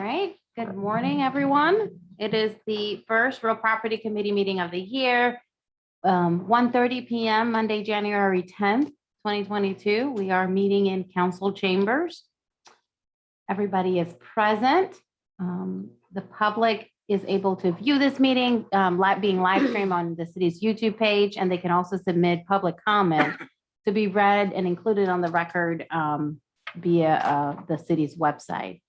right. Good morning, everyone. It is the first Real Property Committee meeting of the year. 1:30 p.m. Monday, January 10th, 2022. We are meeting in council chambers. Everybody is present. The public is able to view this meeting being live streamed on the city's YouTube page, and they can also submit public comment to be read and included on the record via the city's website.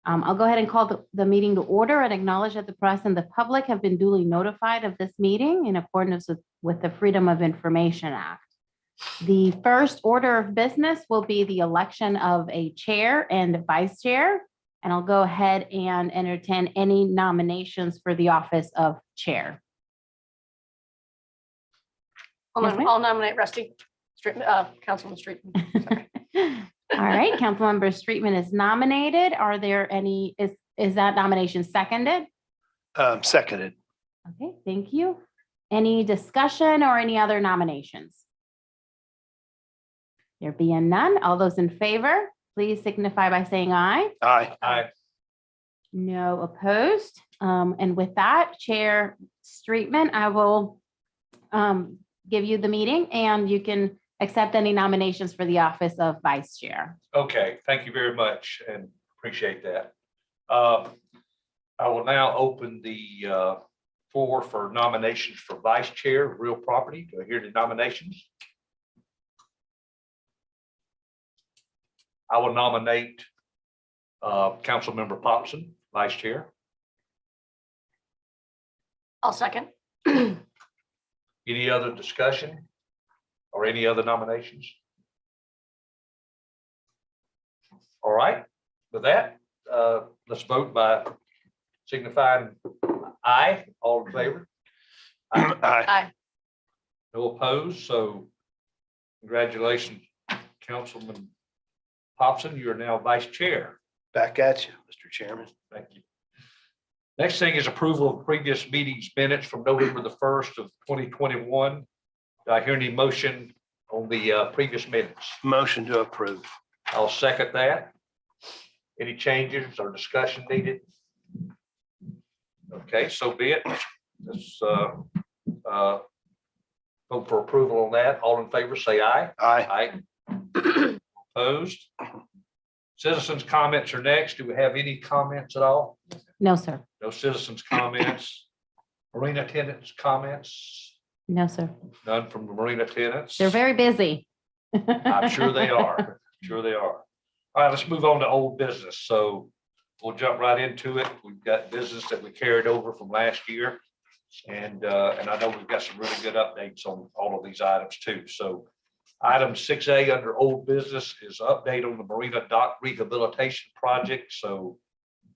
I'll go ahead and call the meeting to order and acknowledge that the press and the public have been duly notified of this meeting in accordance with the Freedom of Information Act. The first order of business will be the election of a chair and vice chair. And I'll go ahead and entertain any nominations for the office of chair. I'll nominate Rusty Streetman, Councilman Streetman. Sorry. All right, Councilmember Streetman is nominated. Are there any, is that nomination seconded? Seconded. Okay, thank you. Any discussion or any other nominations? There being none, all those in favor, please signify by saying aye. Aye. Aye. No opposed. And with that, Chair Streetman, I will give you the meeting and you can accept any nominations for the office of vice chair. Okay, thank you very much and appreciate that. I will now open the floor for nominations for vice chair of real property. Do I hear the nominations? I will nominate Councilmember Popson, vice chair. I'll second. Any other discussion or any other nominations? All right, with that, let's vote by signifying aye. All in favor? Aye. Aye. No opposed, so congratulations, Councilman Popson, you are now vice chair. Back at you, Mr. Chairman. Thank you. Next thing is approval of previous meetings minutes from November the 1st of 2021. Do I hear any motion on the previous minutes? Motion to approve. I'll second that. Any changes or discussion needed? Okay, so be it. Let's vote for approval on that. All in favor, say aye. Aye. Aye. Opposed? Citizens' comments are next. Do we have any comments at all? No, sir. No citizens' comments. Marina tenants' comments? No, sir. None from the Marina tenants? They're very busy. I'm sure they are. Sure they are. All right, let's move on to old business. So we'll jump right into it. We've got business that we carried over from last year. And I know we've got some really good updates on all of these items too. So item 6A under old business is update on the Marina dock rehabilitation project. So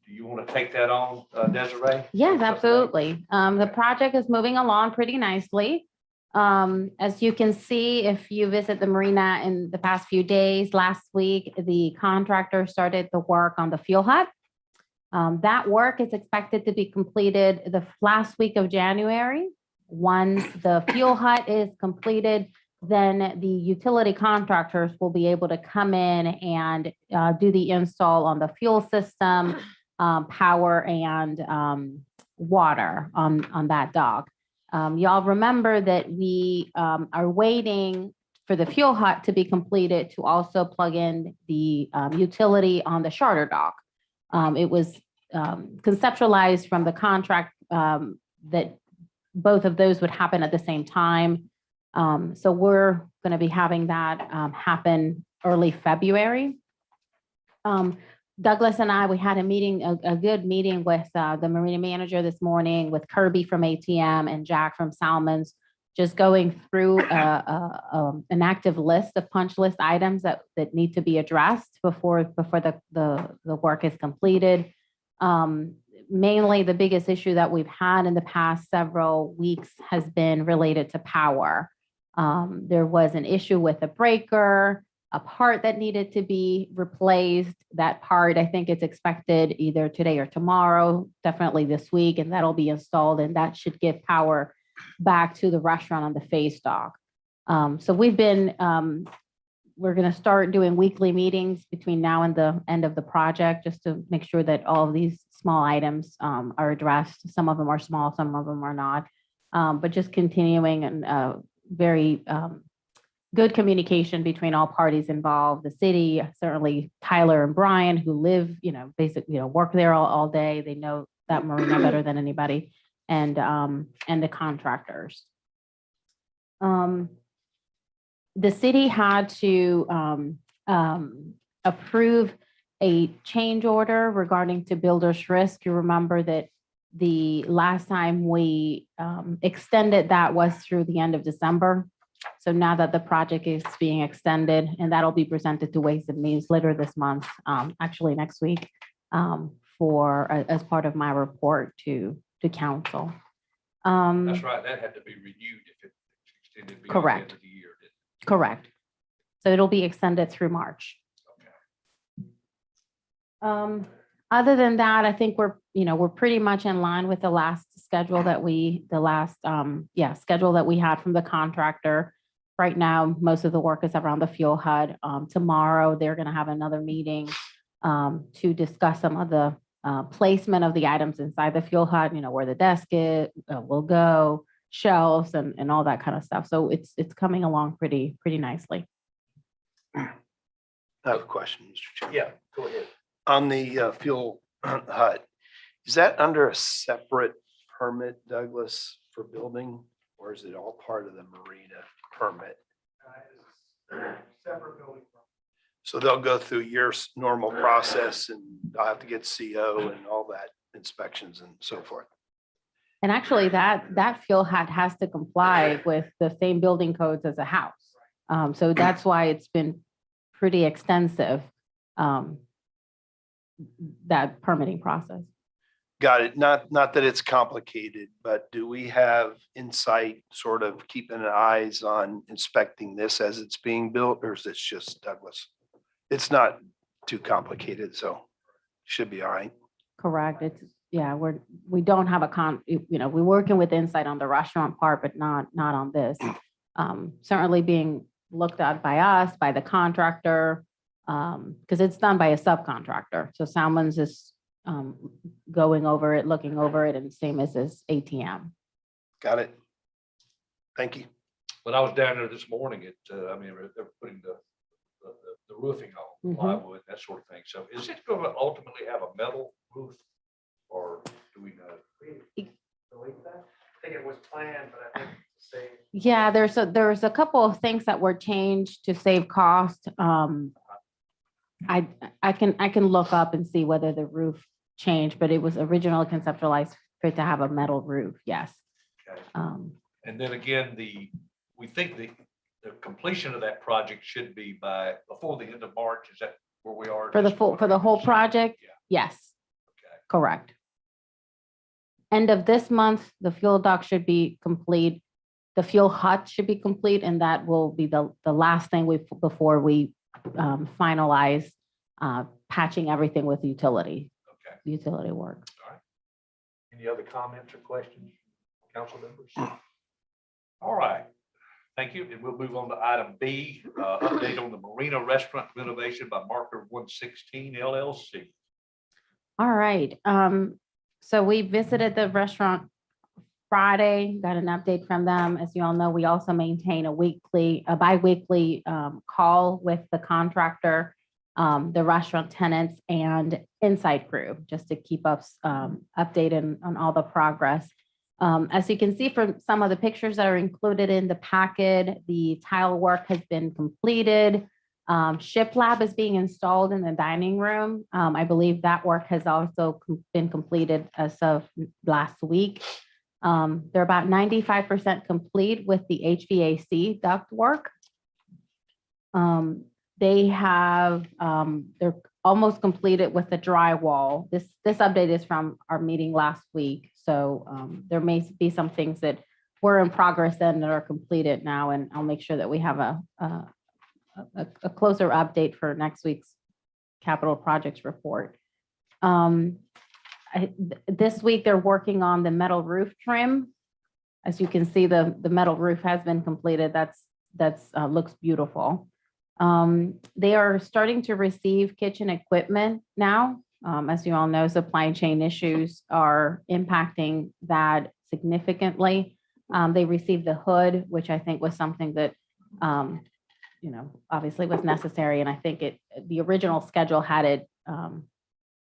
do you want to take that on, Desiree? Yes, absolutely. The project is moving along pretty nicely. As you can see, if you visit the marina in the past few days, last week, the contractor started the work on the fuel hut. That work is expected to be completed the last week of January. Once the fuel hut is completed, then the utility contractors will be able to come in and do the install on the fuel system, power and water on that dock. Y'all remember that we are waiting for the fuel hut to be completed to also plug in the utility on the charter dock. It was conceptualized from the contract that both of those would happen at the same time. So we're going to be having that happen early February. Douglas and I, we had a meeting, a good meeting with the marina manager this morning, with Kirby from ATM and Jack from Salmons, just going through an active list of punch list items that need to be addressed before the work is completed. Mainly the biggest issue that we've had in the past several weeks has been related to power. There was an issue with a breaker, a part that needed to be replaced. That part, I think it's expected either today or tomorrow, definitely this week, and that'll be installed, and that should give power back to the restaurant on the face dock. So we've been, we're going to start doing weekly meetings between now and the end of the project, just to make sure that all of these small items are addressed. Some of them are small, some of them are not. But just continuing and very good communication between all parties involved, the city, certainly Tyler and Brian, who live, basically, work there all day. They know that marina better than anybody, and the contractors. The city had to approve a change order regarding to builder's risk. You remember that the last time we extended that was through the end of December. So now that the project is being extended, and that'll be presented to Ways and Means later this month, actually next week, as part of my report to council. That's right. That had to be renewed if it's extended beyond the end Correct. of the year. didn't it? Correct. So it'll be extended through March. Okay. Other than that, I think we're pretty much in line with the last schedule that schedule that we had from the contractor. Right now, most of the work is around the fuel HUD. Tomorrow, they're going to have another meeting to discuss some of the placement of the items inside the fuel HUD, where the desk will go, shelves and all that kind of stuff. So it's coming along pretty nicely. I have a question, Mr. Chairman. Yeah, go ahead. On the fuel HUD, is that under a separate permit, Douglas, for building? Or is it all part of the marina permit? Separate building. So they'll go through your normal process and I'll have to get CO and all that inspections and so forth. And actually that fuel HUD has to comply with the same building codes as a house. So that's why it's been pretty extensive, that permitting process. Got it. Not that it's complicated, but do we have insight, sort of keeping eyes on inspecting this as it's being built, or is it just Douglas? It's not too complicated, so should be all right. Correct. We don't have we're working with insight on the restaurant part, but not on this. Certainly being looked at by us, by the contractor, because it's done by a subcontractor. So Salmon's is going over it, looking over it, and same as his ATM. Got it. Thank you. When I was down there this morning, they're putting the roofing on, Mhm. plywood, that sort of thing. So is it going to ultimately have a metal roof, or do we know? Delete that. I think it was planned, but I think it's the same. Yeah, there's a couple of things that were changed to save cost. I can look up and see whether the roof changed, but it was originally conceptualized for it to have a metal roof. Yes. Okay. And then again, we think the completion of that project should be before the end of March. Is that where we are? For the whole project? Yeah. Yes, Okay. correct. End of this month, the fuel dock should be complete. The fuel hut should be complete, and that will be the last thing before we finalize patching everything with utility work. All right. Any other comments or questions, council members? All right. Thank you. And we'll move on to item B, update on the Marina restaurant renovation by Marker 116 LLC. All right. So we visited the restaurant Friday, got an update from them. As you all know, we also maintain a bi-weekly call with the contractor, the restaurant tenants and inside crew, just to keep us updated on all the progress. As you can see from some of the pictures that are included in the packet, the tile work has been completed. Shiplap is being installed in the dining room. I believe that work has also been completed as of last week. They're about 95% complete with the HVAC duct work. They're almost completed with the drywall. This update is from our meeting last week. So there may be some things that were in progress then that are completed now, and I'll make sure that we have a closer update for next week's capital projects report. This week they're working on the metal roof trim. As you can see, the metal roof has been completed. That's looks beautiful. They are starting to receive kitchen equipment now. As you all know, supply chain issues are impacting that significantly. They received the hood, which I think was something that, obviously was necessary. And I think the original schedule had it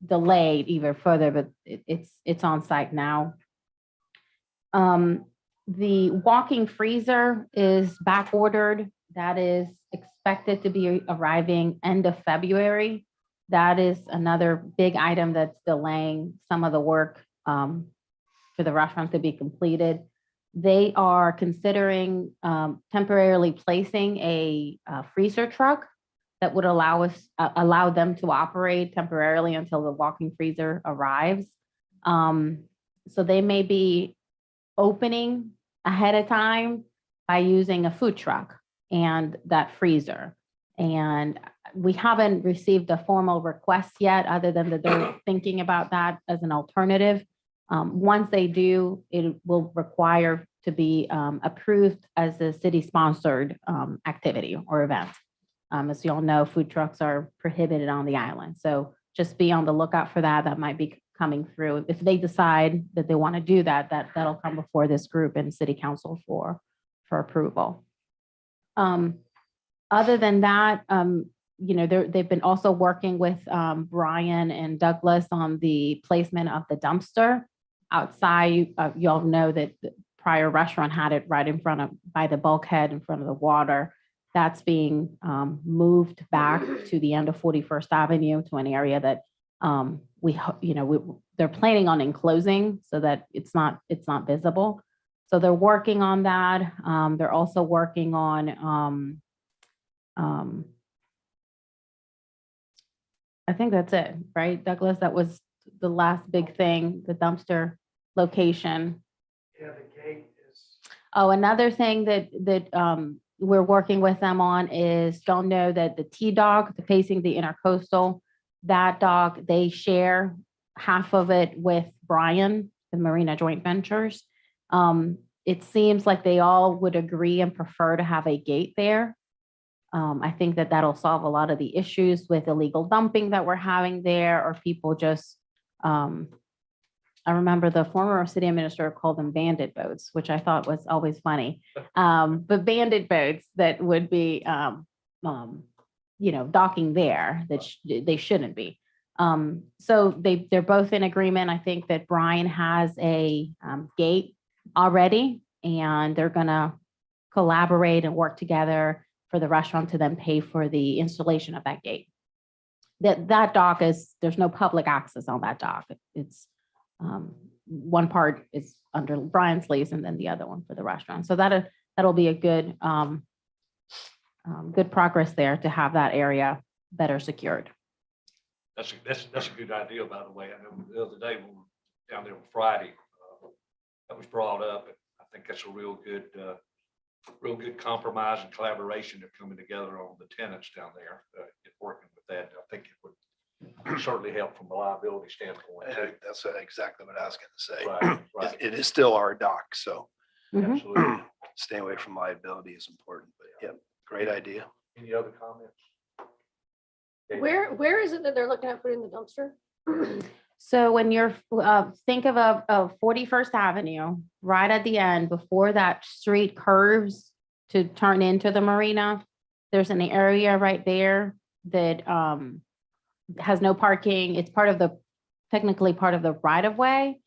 delayed even further, but it's on site now. The walking freezer is back ordered. That is expected to be arriving end of February. That is another big item that's delaying some of the work for the restaurant to be completed. They are considering temporarily placing a freezer truck that would allow them to operate temporarily until the walking freezer arrives. So they may be opening ahead of time by using a food truck and that freezer. And we haven't received a formal request yet, other than that they're thinking about that as an alternative. Once they do, it will require to be approved as a city-sponsored activity or event. As you all know, food trucks are prohibited on the island. So just be on the lookout for that. That might be coming through. If they decide that they want to do that, that'll come before this group and city council for approval. Other than that, they've been also working with Brian and Douglas on the placement of the dumpster outside. You all know that the prior restaurant had it right in front of, by the bulkhead in front of the water. That's being moved back to the end of 41st Avenue to an area that they're planning on enclosing so that it's not visible. So they're working on that. They're also working on, I think that's it, right, Douglas? That was the last big thing, the dumpster location. Yeah, the gate is. Oh, another thing that we're working with them on is, don't know that the T-Dog facing the intercoastal, that dock, they share half of it with Brian, the Marina Joint Ventures. It seems like they all would agree and prefer to have a gate there. I think that'll solve a lot of the issues with illegal dumping that we're having there, or people just, I remember the former city administrator called them bandit boats, which I thought was always funny. But bandit boats that would be, docking there that they shouldn't be. So they're both in agreement. I think that Brian has a gate already, and they're gonna collaborate and work together for the restaurant to then pay for the installation of that gate. That dock there's no public access on that dock. It's one part is under Brian's lease and then the other one for the restaurant. So that'll be a good progress there to have that area better secured. That's a good idea, by the way. I know the other day when we were down there on Friday, that was brought up. And I think that's a real good compromise and collaboration of coming together on the tenants down there, working with that. I think it would certainly help from a liability standpoint. too. That's exactly what I was going to say. Right. It is still our dock, so Mhm. Absolutely. staying away from liability is important, but yeah, great idea. Any other comments? Where is it that they're looking at putting the dumpster? So when you're, think of 41st Avenue, right at the end, before that street curves to turn into the marina, there's an area right there that has no parking. It's technically part of the right of way.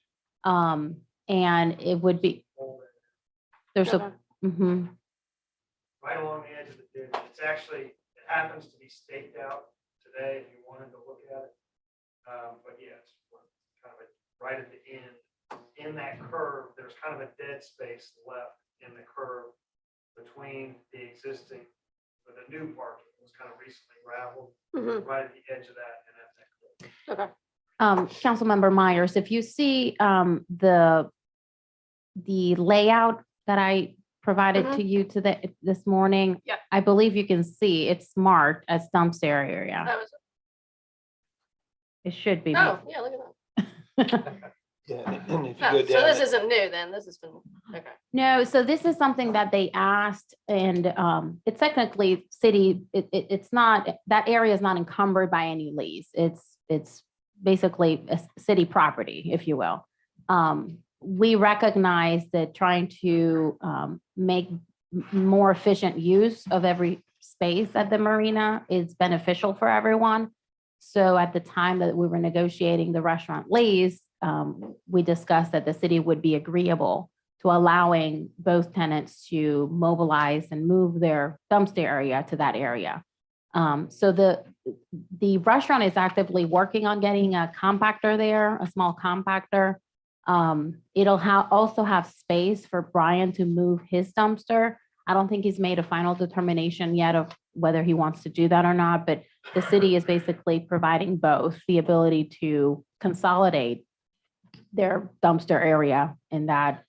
And it would be, there's a, mhm. Right along the edge of the ditch. It happens to be staked out today if you wanted to look at it. But yeah, it's kind of right at the end. In that curve, there's kind of a dead space left in the curve between the existing, with the new parking. It was kind of recently gravelled, Mhm. right at the edge of that, and that's that clip. Okay. Councilmember Myers, if you see the layout that I provided to you this morning, Yeah. I believe you can see it's marked as dumpster area. That was, It should be. oh, yeah, look at that. Yeah, and if you Oh, go so down, this isn't new then. This has been, okay. No, so this is something that they asked, and it's technically city, it's not, that area is not encumbered by any lease. It's basically a city property, if you will. We recognize that trying to make more efficient use of every space at the marina is beneficial for everyone. So at the time that we were negotiating the restaurant lease, we discussed that the city would be agreeable to allowing both tenants to mobilize and move their dumpster area to that area. So the restaurant is actively working on getting a compactor there, a small compactor. It'll also have space for Brian to move his dumpster. I don't think he's made a final determination yet of whether he wants to do that or not, but the city is basically providing both the ability to consolidate their dumpster area in that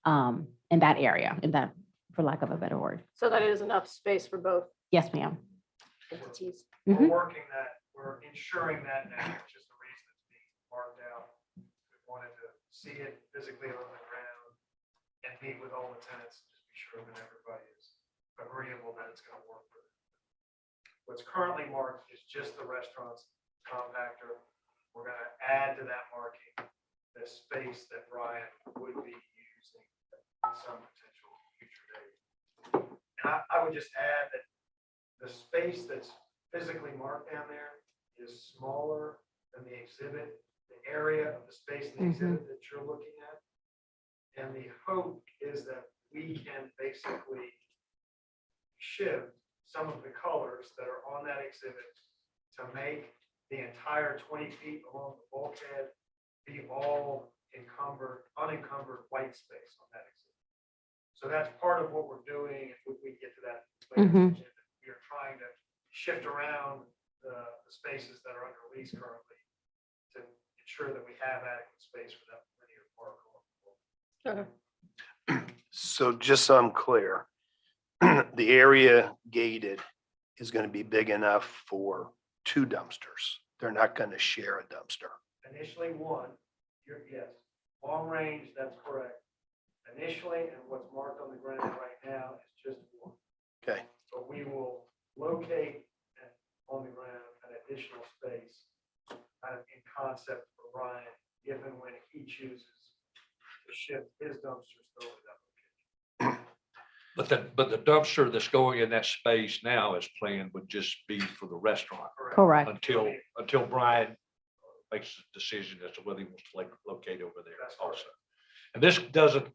area, for lack of a better word. So that is enough space for both Yes, ma'am. entities. We're Mhm. working that, we're ensuring that now, which is the reason it's being marked out. We wanted to see it physically on the ground and meet with all the tenants, just be sure that everybody is agreeable that it's gonna work for them. What's currently marked is just the restaurant's compactor. We're gonna add to that marking the space that Brian would be using at some potential future date. And I would just add that the space that's physically marked down there is smaller than the exhibit, the area of the space in the exhibit that you're looking at. And the hope is that we can basically shift some of the colors that are on that exhibit to make the entire 20 feet along the bulkhead be all unencumbered white space on that exhibit. So that's part of what we're doing. If we get to that later, we are trying to shift around the spaces that are under lease currently to ensure that we have adequate space for that linear park. So just so I'm clear, the area gated is going to be big enough for 2 dumpsters. They're not going to share a dumpster. Initially one, yes, long range, that's correct. Initially, and what's marked on the ground right now is just one. Okay. But we will locate on the ground an additional space kind of in concept for Ryan, if and when he chooses to shift his dumpsters over that location. But the dumpster that's going in that space now as planned would just be for the restaurant Correct. until Brian makes a decision as to whether he wants to locate over there That's also. correct. And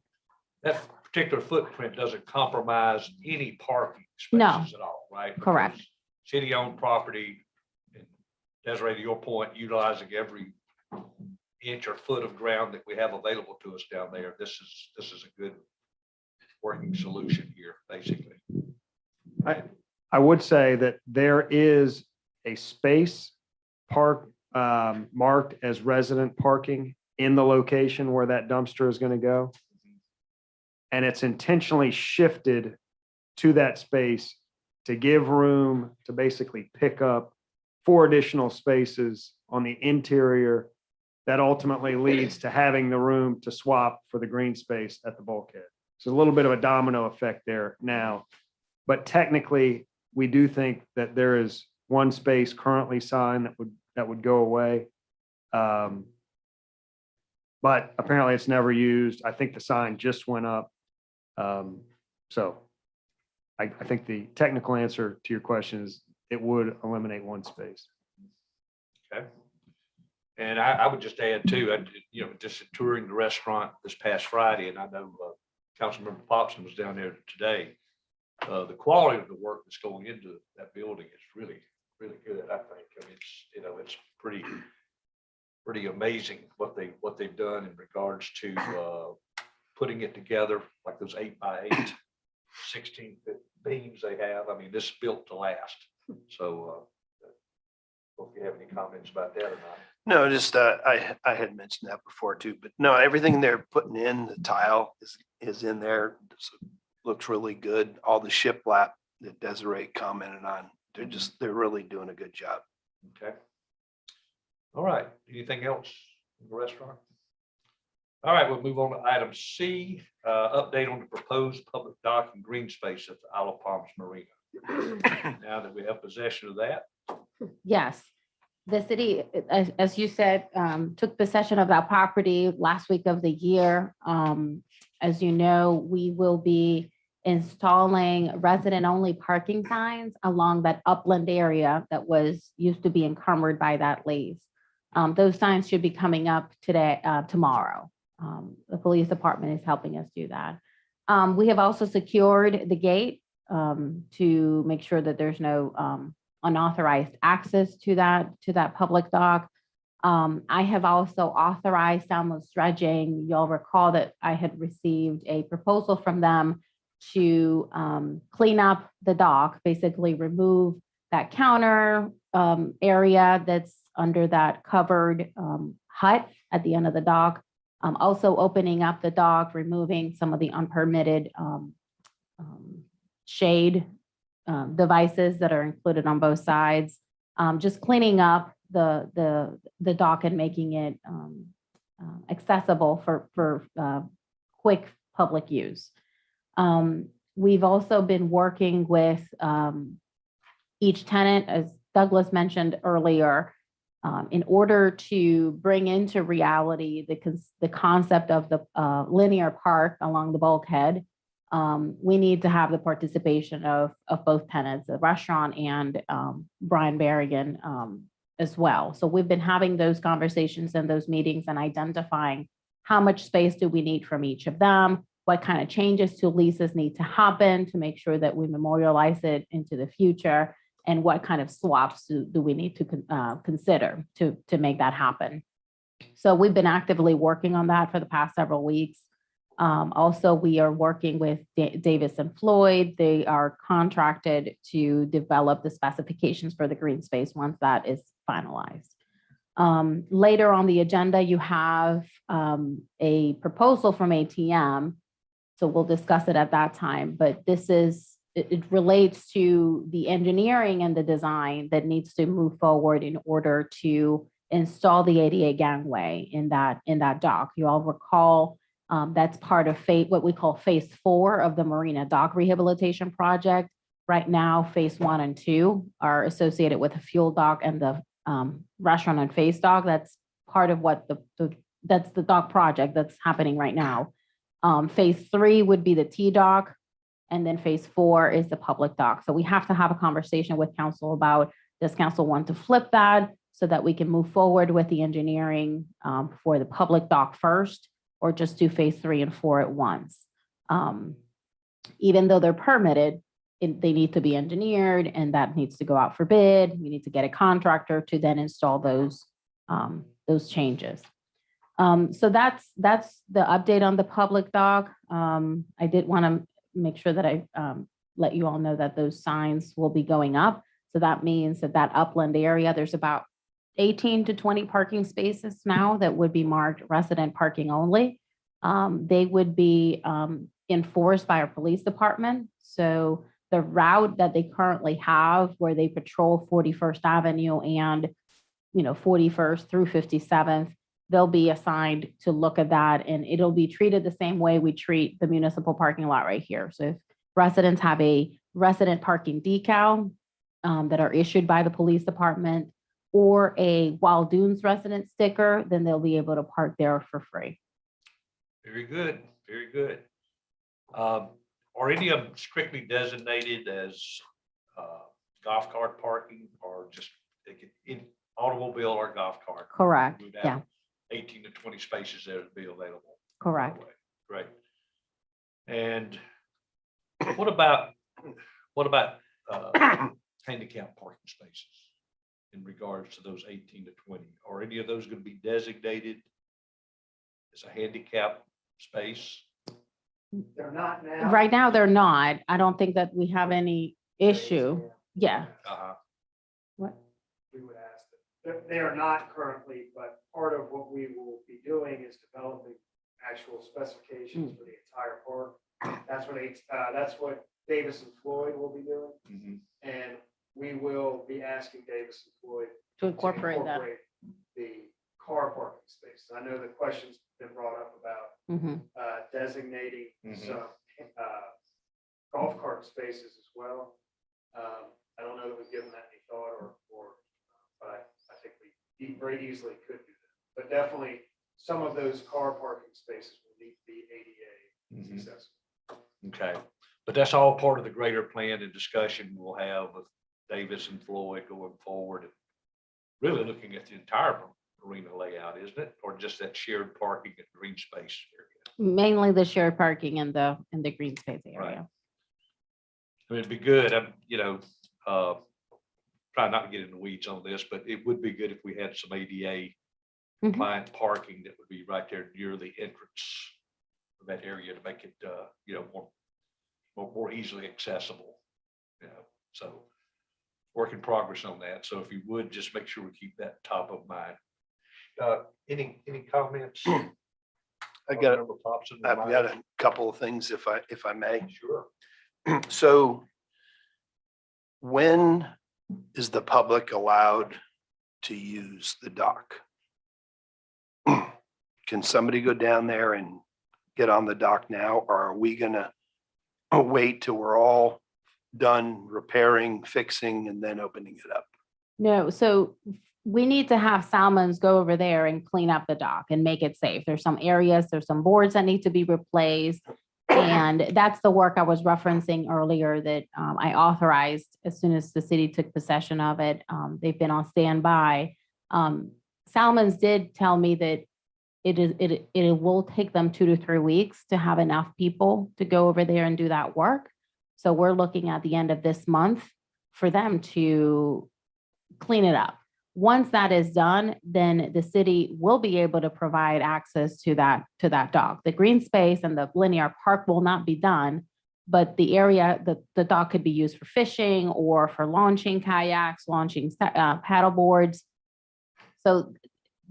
that particular footprint doesn't compromise any parking No. spaces at all, right? Correct. Because city-owned property, and Desiree, to your point, utilizing every inch or foot of ground that we have available to us down there. This is a good working solution here, basically. I would say that there is a space marked as resident parking in the location where that dumpster is going to go. And it's intentionally shifted to that space to give room to basically pick up 4 additional spaces on the interior that ultimately leads to having the room to swap for the green space at the bulkhead. So a little bit of a domino effect there now. But technically, we do think that there is 1 space currently signed that would go away. But apparently it's never used. I think the sign just went up. So I think the technical answer to your question is it would eliminate 1 space. Okay. And I would just add too, just touring the restaurant this past Friday, and I know Councilmember Popson was down there today. The quality of the work that's going into that building is really, really good, I think. I mean, it's pretty amazing what they've done in regards to putting it together, like those 8x8, 16-foot beams they have. I mean, this is built to last. So if you have any comments about that or not. No, just I had mentioned that before too, but no, everything they're putting in, the tile is in there. Looks really good. All the shiplap that Desiree commented on, they're really doing a good job. Okay. All right. Anything else in the restaurant? All right, we'll move on to item C, update on the proposed public dock and green space at the Isle of Palms Marina. Now that we have possession of that. Yes. The city, as you said, took possession of that property last week of the year. As you know, we will be installing resident-only parking signs along that upland area that used to be encumbered by that lease. Those signs should be coming up tomorrow. The police department is helping us do that. We have also secured the gate to make sure that there's no unauthorized access to that public dock. I have also authorized download dredging. You'll recall that I had received a proposal from them to clean up the dock, basically remove that counter area that's under that covered hut at the end of the dock. Also opening up the dock, removing some of the unpermitted shade devices that are included on both sides. Just cleaning up the dock and making it accessible for quick public use. We've also been working with each tenant, as Douglas mentioned earlier, in order to bring into reality the concept of the linear park along the bulkhead. We need to have the participation of both tenants, the restaurant and Brian Berrigan as well. So we've been having those conversations and those meetings and identifying how much space do we need from each of them, what kind of changes to leases need to happen to make sure that we memorialize it into the future, and what kind of swaps do we need to consider to make that happen. So we've been actively working on that for the past several weeks. Also, we are working with Davis and Floyd. They are contracted to develop the specifications for the green space once that is finalized. Later on the agenda, you have a proposal from ATM. So we'll discuss it at that time, but it relates to the engineering and the design that needs to move forward in order to install the ADA gangway in that dock. You all recall that's part of what we call phase 4 of the Marina dock rehabilitation project. Right now, phase 1 and 2 are associated with the fuel dock and the restaurant and face dock. That's part of what that's the dock project that's happening right now. Phase 3 would be the T dock, and then phase 4 is the public dock. So we have to have a conversation with council about, does council want to flip that so that we can move forward with the engineering for the public dock first, or just do phase 3 and 4 at once? Even though they're permitted, they need to be engineered, and that needs to go out for bid. We need to get a contractor to then install those changes. So that's the update on the public dock. I did want to make sure that I let you all know that those signs will be going up. So that means that upland area, there's about 18 to 20 parking spaces now that would be marked resident parking only. They would be enforced by our police department. So the route that they currently have, where they patrol 41st Avenue and 41st through 57th, they'll be assigned to look at that, and it'll be treated the same way we treat the municipal parking lot right here. So if residents have a resident parking decal that are issued by the police department, or a Wild Dunes resident sticker, then they'll be able to park there for free. Very good, very good. Are any of them strictly designated as golf cart parking, or just they could in automobile or golf cart? Correct, We'd have yeah, 18 to 20 spaces there to be available. correct. Great. And what about handicap parking spaces in regards to those 18 to 20? Are any of those going to be designated as a handicap space? They're not now. Right now, they're not. I don't think that we have any issue. Yeah. Uh-huh. What? We would ask them. They are not currently, but part of what we will be doing is developing actual specifications for the entire park. That's what Davis and Floyd will be doing. Mhm. And we will be asking Davis and Floyd To incorporate that. the car parking spaces. I know the question's been brought up about Mhm. designating Mhm. some golf cart spaces as well. I don't know that we've given that any thought, but I think easily could do that. But definitely, some of those car parking spaces will need to be ADA accessible. Okay, but that's all part of the greater plan and discussion we'll have with Davis and Floyd going forward. Really looking at the entire arena layout, isn't it? Or just that shared parking and green space area? Mainly the shared parking in the green space area. I mean, it'd be good, try not to get in the weeds on this, but it would be good if we had some ADA compliant parking that would be right there near the entrance of that area to make it, more easily accessible. So work in progress on that. So if you would, just make sure we keep that top of mind. Any comments? I've got a couple of things if I may. Sure. So when is the public allowed to use the dock? Can somebody go down there and get on the dock now, or are we gonna wait till we're all done repairing, fixing, and then opening it up? No, so we need to have Salmons go over there and clean up the dock and make it safe. There's some areas, there's some boards that need to be replaced. And that's the work I was referencing earlier that I authorized as soon as the city took possession of it. They've been on standby. Salmons did tell me that it will take them 2 to 3 weeks to have enough people to go over there and do that work. So we're looking at the end of this month for them to clean it up. Once that is done, then the city will be able to provide access to that dock. The green space and the linear park will not be done, but the area, the dock could be used for fishing or for launching kayaks, launching paddle boards. So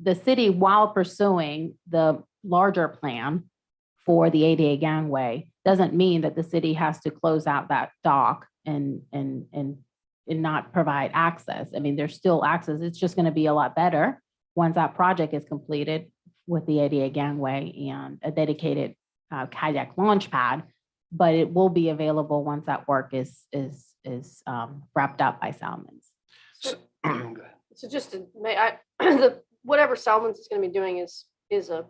the city, while pursuing the larger plan for the ADA gangway, doesn't mean that the city has to close out that dock and not provide access. I mean, there's still access. It's just going to be a lot better once that project is completed with the ADA gangway and a dedicated kayak launch pad. But it will be available once that work is wrapped up by Salmons. So just to whatever Salmons is going to be doing is a,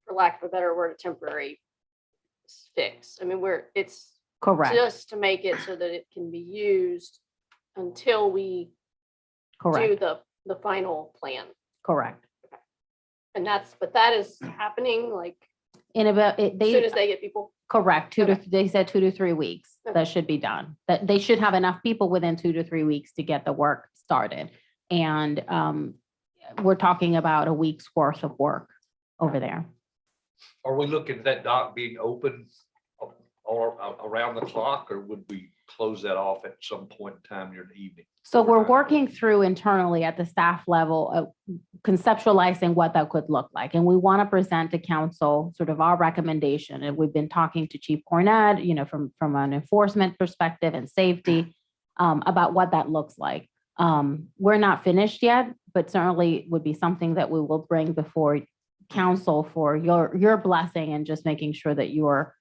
for lack of a better word, a temporary fix. I mean, it's Correct. just to make it so that it can be used until we Correct. do the final plan. Correct. And that is happening like In about as soon as they get people. correct. Okay. They said 2 to 3 weeks. Okay. That should be done. That they should have enough people within 2 to 3 weeks to get the work started. And we're talking about a week's worth of work over there. Are we looking at that dock being open all around the clock, or would we close that off at some point in time during the evening? So we're working through internally at the staff level, conceptualizing what that could look like. And we want to present to council sort of our recommendation. And we've been talking to Chief Cornett, from an enforcement perspective and safety, about what that looks like. We're not finished yet, but certainly would be something that we will bring before council for your blessing and just making sure that you're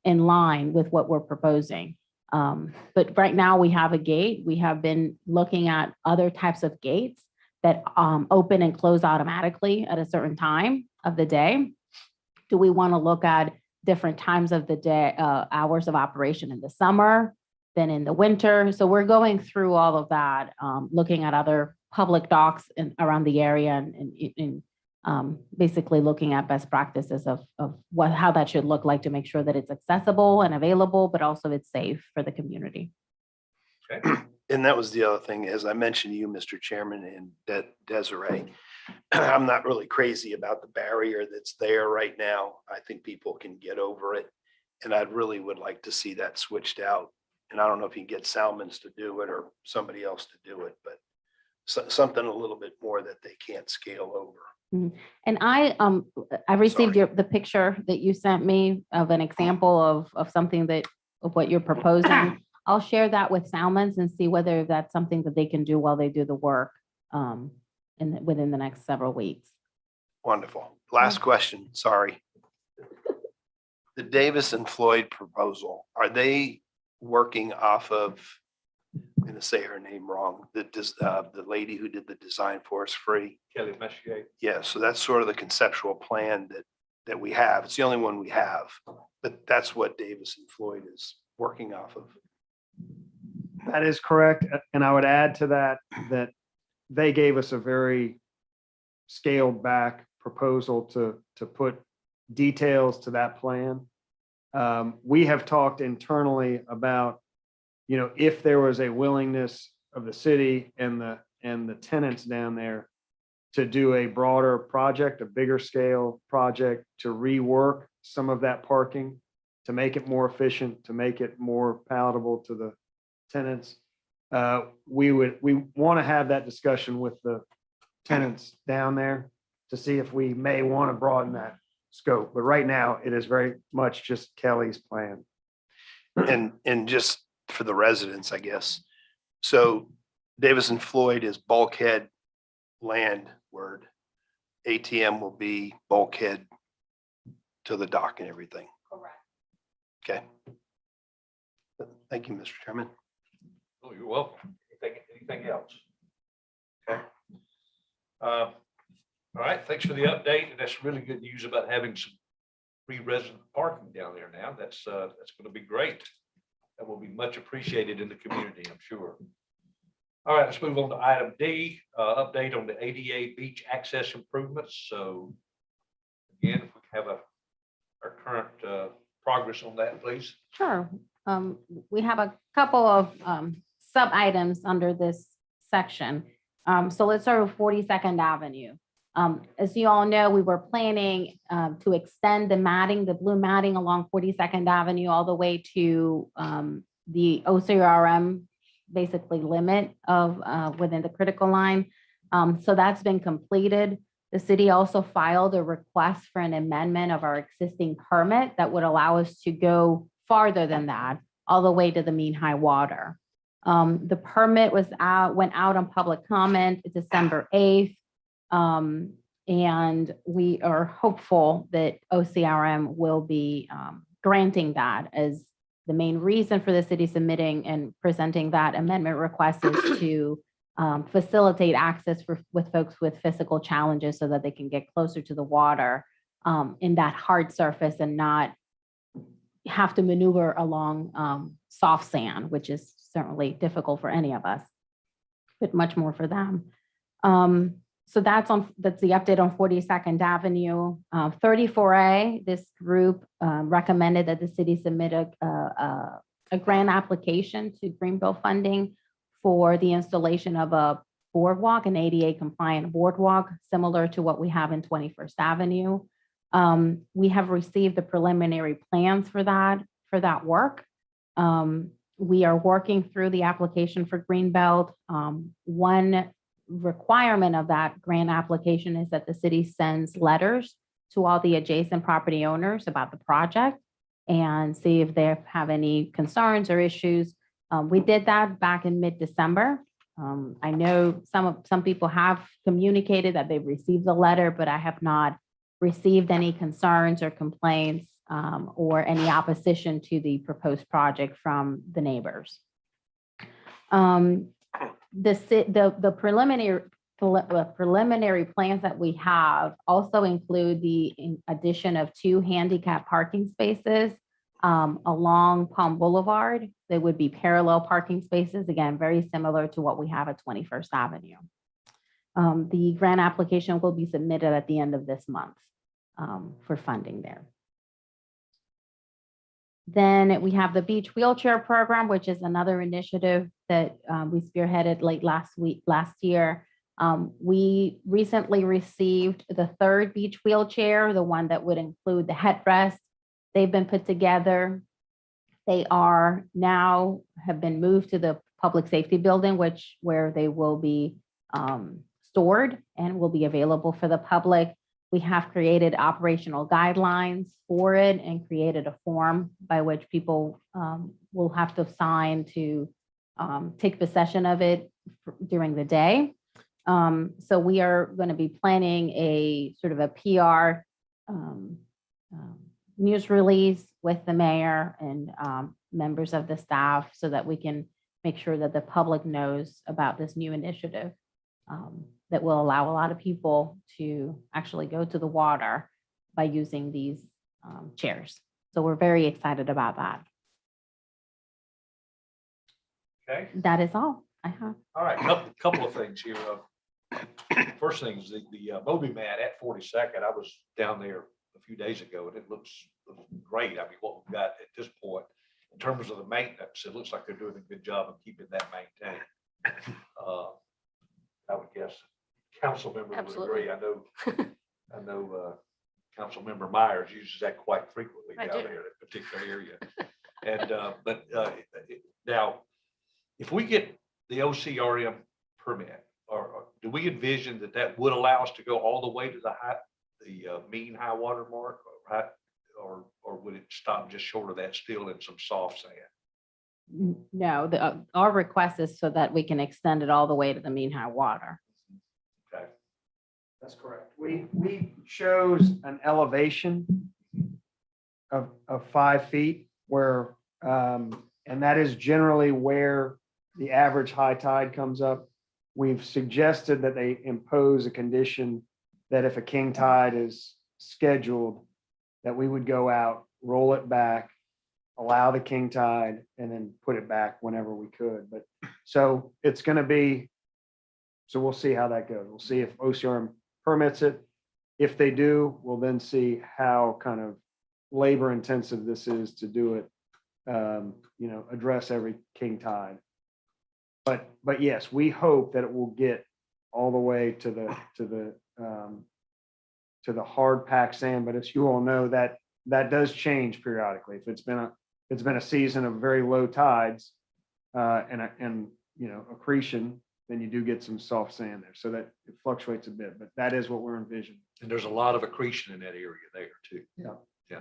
in line with what we're proposing. But right now we have a gate. We have been looking at other types of gates that open and close automatically at a certain time of the day. Do we want to look at different times of the day, hours of operation in the summer than in the winter? So we're going through all of that, looking at other public docks around the area and basically looking at best practices of how that should look like to make sure that it's accessible and available, but also it's safe for the community. Okay. And that was the other thing, as I mentioned to you, Mr. Chairman, and Desiree, I'm not really crazy about the barrier that's there right now. I think people can get over it. And I really would like to see that switched out. And I don't know if you can get Salmons to do it or somebody else to do it, but something a little bit more that they can't scale over. And I received the picture that you sent me of an example of something of what you're proposing. I'll share that with Salmons and see whether that's something that they can do while they do the work within the next several weeks. Wonderful. Last question, sorry. The Davis and Floyd proposal, are they working off of gonna say her name wrong, the lady who did the design for us free. Kelly Messier. Yeah, so that's sort of the conceptual plan that we have. It's the only one we have, but that's what Davis and Floyd is working off of. That is correct. And I would add to that, that they gave us a very scaled back proposal to put details to that plan. We have talked internally about, if there was a willingness of the city and the tenants down there to do a broader project, a bigger scale project, to rework some of that parking, to make it more efficient, to make it more palatable to the tenants. We want to have that discussion with the tenants down there to see if we may want to broaden that scope. But right now, it is very much just Kelly's plan. And just for the residents, I guess. So Davis and Floyd is bulkhead landward. ATM will be bulkhead to the dock and everything. Correct. Okay. Thank you, Mr. Chairman. Oh, you're welcome. Anything else? Okay. All right, thanks for the update. And that's really good news about having some free resident parking down there now. That's going to be great. That will be much appreciated in the community, I'm sure. All right, let's move on to item D, update on the ADA beach access improvements. So again, if we have our current progress on that, please. Sure. We have a couple of sub items under this section. So let's start with 42nd Avenue. As you all know, we were planning to extend the matting, the blue matting along 42nd Avenue all the way to the OCRM basically limit of within the critical line. So that's been completed. The city also filed a request for an amendment of our existing permit that would allow us to go farther than that, all the way to the mean high water. The permit went out on public comment December 8th. And we are hopeful that OCRM will be granting that, as the main reason for the city submitting and presenting that amendment request is to facilitate access with folks with physical challenges so that they can get closer to the water in that hard surface and not have to maneuver along soft sand, which is certainly difficult for any of us, but much more for them. So that's the update on 42nd Avenue. 34A, this group recommended that the city submit a grant application to Greenbelt funding for the installation of a boardwalk, an ADA compliant boardwalk, similar to what we have in 21st Avenue. We have received the preliminary plans for that work. We are working through the application for Greenbelt. One requirement of that grant application is that the city sends letters to all the adjacent property owners about the project and see if they have any concerns or issues. We did that back in mid-December. I know some people have communicated that they've received the letter, but I have not received any concerns or complaints or any opposition to the proposed project from the neighbors. The preliminary plans that we have also include the addition of 2 handicap parking spaces along Palm Boulevard. They would be parallel parking spaces, again, very similar to what we have at 21st Avenue. The grant application will be submitted at the end of this month for funding there. Then we have the beach wheelchair program, which is another initiative that we spearheaded late last year. We recently received the 3rd beach wheelchair, the one that would include the headrest. They've been put together. They are now have been moved to the public safety building, where they will be stored and will be available for the public. We have created operational guidelines for it and created a form by which people will have to sign to take possession of it during the day. So we are going to be planning a sort of a PR news release with the mayor and members of the staff so that we can make sure that the public knows about this new initiative that will allow a lot of people to actually go to the water by using these chairs. So we're very excited about that. Okay, That is all I have. all right, couple of things here. First thing is the Moby mat at 42nd. I was down there a few days ago and it looks great. I mean, what we've got at this point, in terms of the maintenance, it looks like they're doing a good job of keeping that maintained. I would guess council members would Absolutely. agree. I know Council Member Myers uses that quite frequently I down do. there in that particular area. And, now, if we get the OCRM permit, or do we envision that would allow us to go all the way to the mean high water mark, or would it stop just short of that still in some soft sand? No, our request is so that we can extend it all the way to the mean high water. Okay, That's correct. We chose an elevation of 5 feet where, and that is generally where the average high tide comes up. We've suggested that they impose a condition that if a king tide is scheduled, that we would go out, roll it back, allow the king tide, and then put it back whenever we could. But so it's going to be, so we'll see how that goes. We'll see if OCRM permits it. If they do, we'll then see how kind of labor intensive this is to do it, address every king tide. But yes, we hope that it will get all the way to the hard packed sand. But as you all know, that does change periodically. If it's been a season of very low tides and accretion, then you do get some soft sand there. So that it fluctuates a bit, but that is what we're envisioning. and there's a lot of accretion in that area there too. Yeah. Yeah.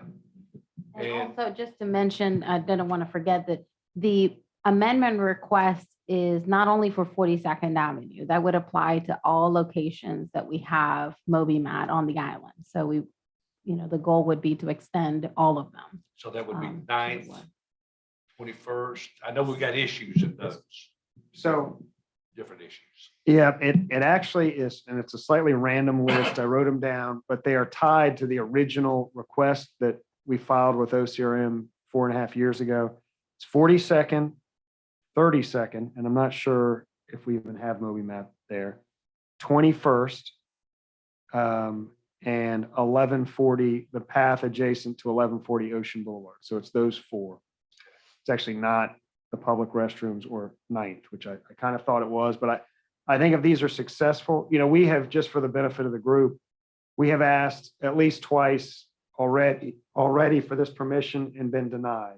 And And- also, just to mention, I didn't want to forget that the amendment request is not only for 42nd Avenue, that would apply to all locations that we have Moby mat on the island. So the goal would be to extend all of them. So that would be to the 9th, west. 21st. I know we've got issues in those, So different issues. yeah, it actually is, and it's a slightly random list. I wrote them down, but they are tied to the original request that we filed with OCRM 4.5 years ago. It's 42nd, 32nd, and I'm not sure if we even have Moby map there. 21st, and 1140, the path adjacent to 1140 Ocean Boulevard. So it's those 4. It's actually not the public restrooms or 9th, which I kind of thought it was, but I think if these are successful, we have, just for the benefit of the group, we have asked at least twice already for this permission and been denied.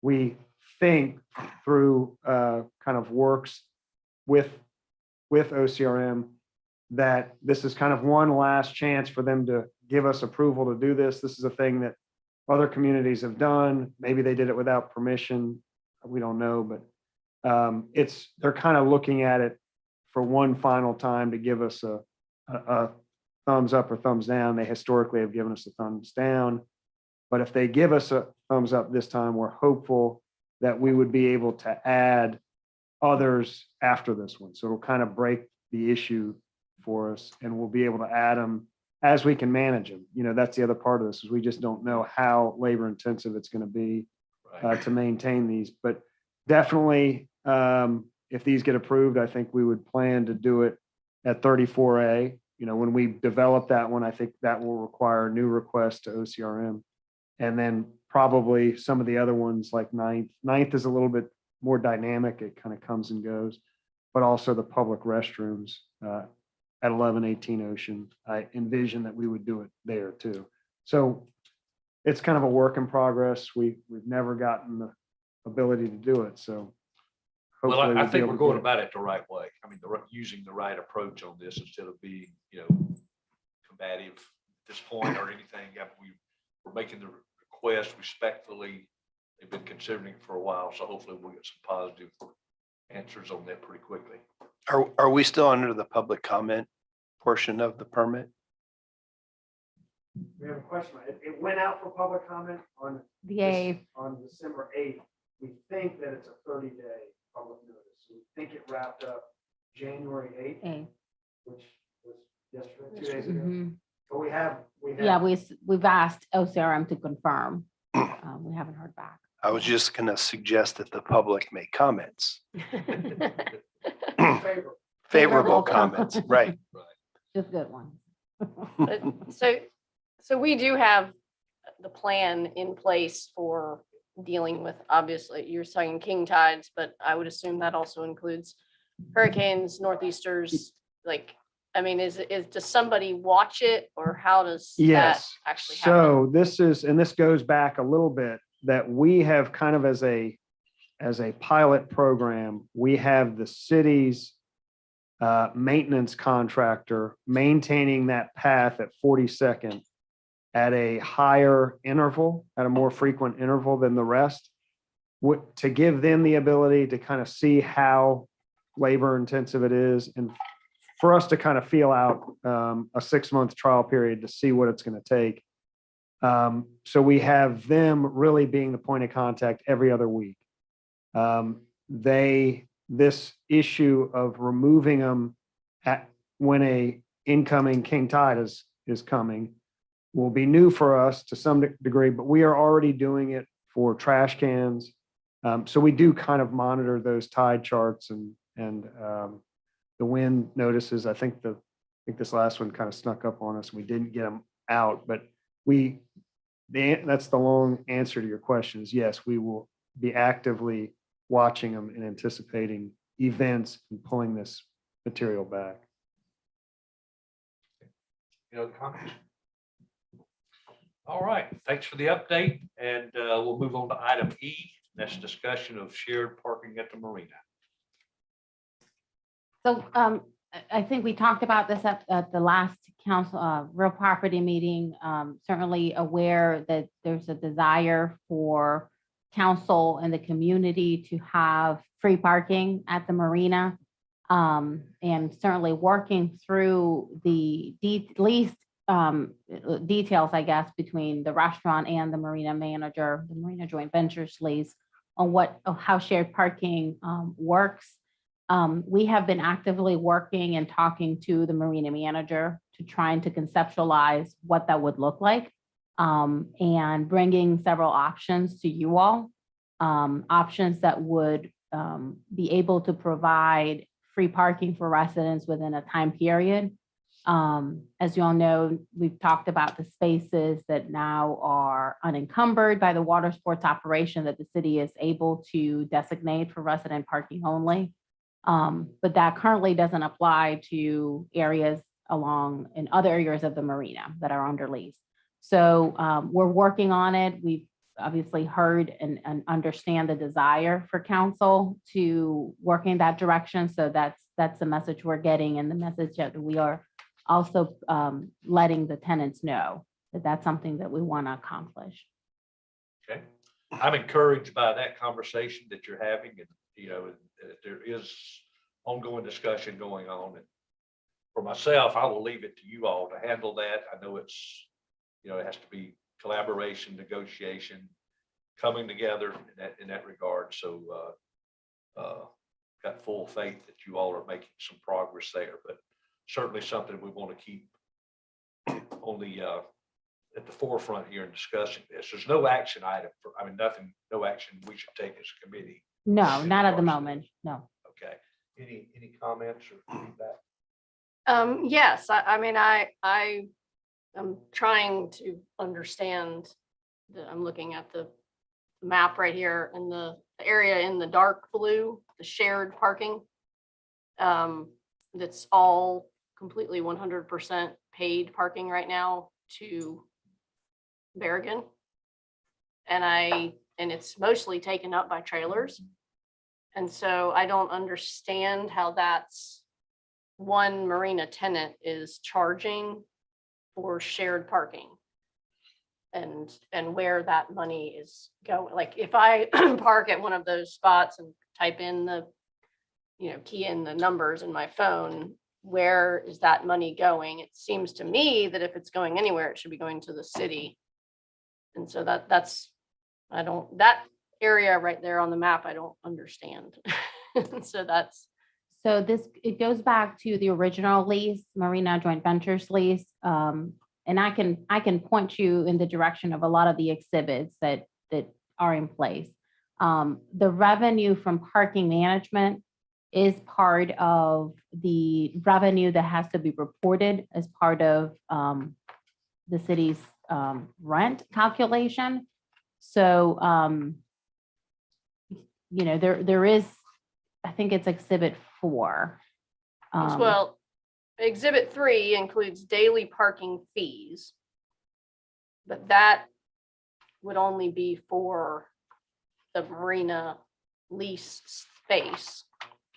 We think through kind of works with OCRM that this is kind of one last chance for them to give us approval to do this. This is a thing that other communities have done. Maybe they did it without permission. We don't know, but they're kind of looking at it for one final time to give us a thumbs up or thumbs down. They historically have given us a thumbs down, but if they give us a thumbs up this time, we're hopeful that we would be able to add others after this one. So it'll kind of break the issue for us, and we'll be able to add them as we can manage them. That's the other part of this, is we just don't know how labor intensive it's going to be Right. to maintain these. But definitely, if these get approved, I think we would plan to do it at 34A. When we develop that one, I think that will require new requests to OCRM. And then probably some of the other ones like 9th. 9th is a little bit more dynamic. It kind of comes and goes, but also the public restrooms at 1118 Ocean. I envision that we would do it there too. So it's kind of a work in progress. We've never gotten the ability to do it. So Well, hopefully I we'll be think able we're to going get it. about it the right way. I mean, using the right approach on this instead of being, combative at this point or anything. We're making the request respectfully. They've been considering it for a while, so hopefully we'll get some positive answers on that pretty quickly. Are we still under the public comment portion of the permit? We have a question. It went out for public comment on The A, on December 8th. We think that it's a 30-day public notice. We think it wrapped up January 8th, Okay. which was yesterday, 2 days ago. Mhm. But we have. Yeah, we've asked OCRM to confirm. We haven't heard back. I was just gonna suggest that the public make comments, Favorable. favorable comments, right? Just good ones. But So we do have the plan in place for dealing with, obviously, you're saying king tides, but I would assume that also includes hurricanes, northeasters, like, I mean, does somebody watch it or how does that Yes. actually happen? So this goes back a little bit, that we have kind of as a pilot program, we have the city's maintenance contractor maintaining that path at 42nd at a higher interval, at a more frequent interval than the rest, to give them the ability to kind of see how labor intensive it is, and for us to kind of feel out a 6-month trial period to see what it's going to take. So we have them really being the point of contact every other week. This issue of removing them when a incoming king tide is coming will be new for us to some degree, but we are already doing it for trash cans. So we do kind of monitor those tide charts and the wind notices. I think this last one kind of snuck up on us. We didn't get them out, but that's the long answer to your question is yes, we will be actively watching them and anticipating events and pulling this material back. Any other comments? All right, thanks for the update, and we'll move on to item E. That's discussion of shared parking at the marina. So I think we talked about this at the last council, real property meeting. Certainly aware that there's a desire for council and the community to have free parking at the marina. And certainly working through the least details, I guess, between the restaurant and the marina manager, the marina joint ventures lease on how shared parking works. We have been actively working and talking to the marina manager to trying to conceptualize what that would look like, and bringing several options to you all, options that would be able to provide free parking for residents within a time period. As you all know, we've talked about the spaces that now are unencumbered by the water sports operation that the city is able to designate for resident parking only. But that currently doesn't apply to areas in other areas of the marina that are under lease. So we're working on it. We've obviously heard and understand the desire for council to work in that direction. So that's the message we're getting, and the message that we are also letting the tenants know that that's something that we want to accomplish. Okay, I'm encouraged by that conversation that you're having, and there is ongoing discussion going on. And for myself, I will leave it to you all to handle that. I know it's, it has to be collaboration, negotiation, coming together in that regard. So got full faith that you all are making some progress there, but certainly something we want to keep on at the forefront here in discussing this. There's no action item no action we should take as a committee. No, in not at the regards to moment. this. No. Okay. Any comments or feedback? Yes, I mean, I am trying to understand I'm looking at the map right here, and the area in the dark blue, the shared parking. That's all completely 100% paid parking right now to Berrigan. And it's mostly taken up by trailers. And so I don't understand how that's one marina tenant is charging for shared parking. And where that money is going. Like if I park at one of those spots and type in key in the numbers in my phone, where is that money going? It seems to me that if it's going anywhere, it should be going to the city. And so that area right there on the map, I don't understand. So that's, So this, it goes back to the original lease, Marina Joint Ventures lease. And I can point you in the direction of a lot of the exhibits that are in place. The revenue from parking management is part of the revenue that has to be reported as part of the city's rent calculation. So, there is, I think it's exhibit 4. well, exhibit 3 includes daily parking fees. But that would only be for the Marina lease space,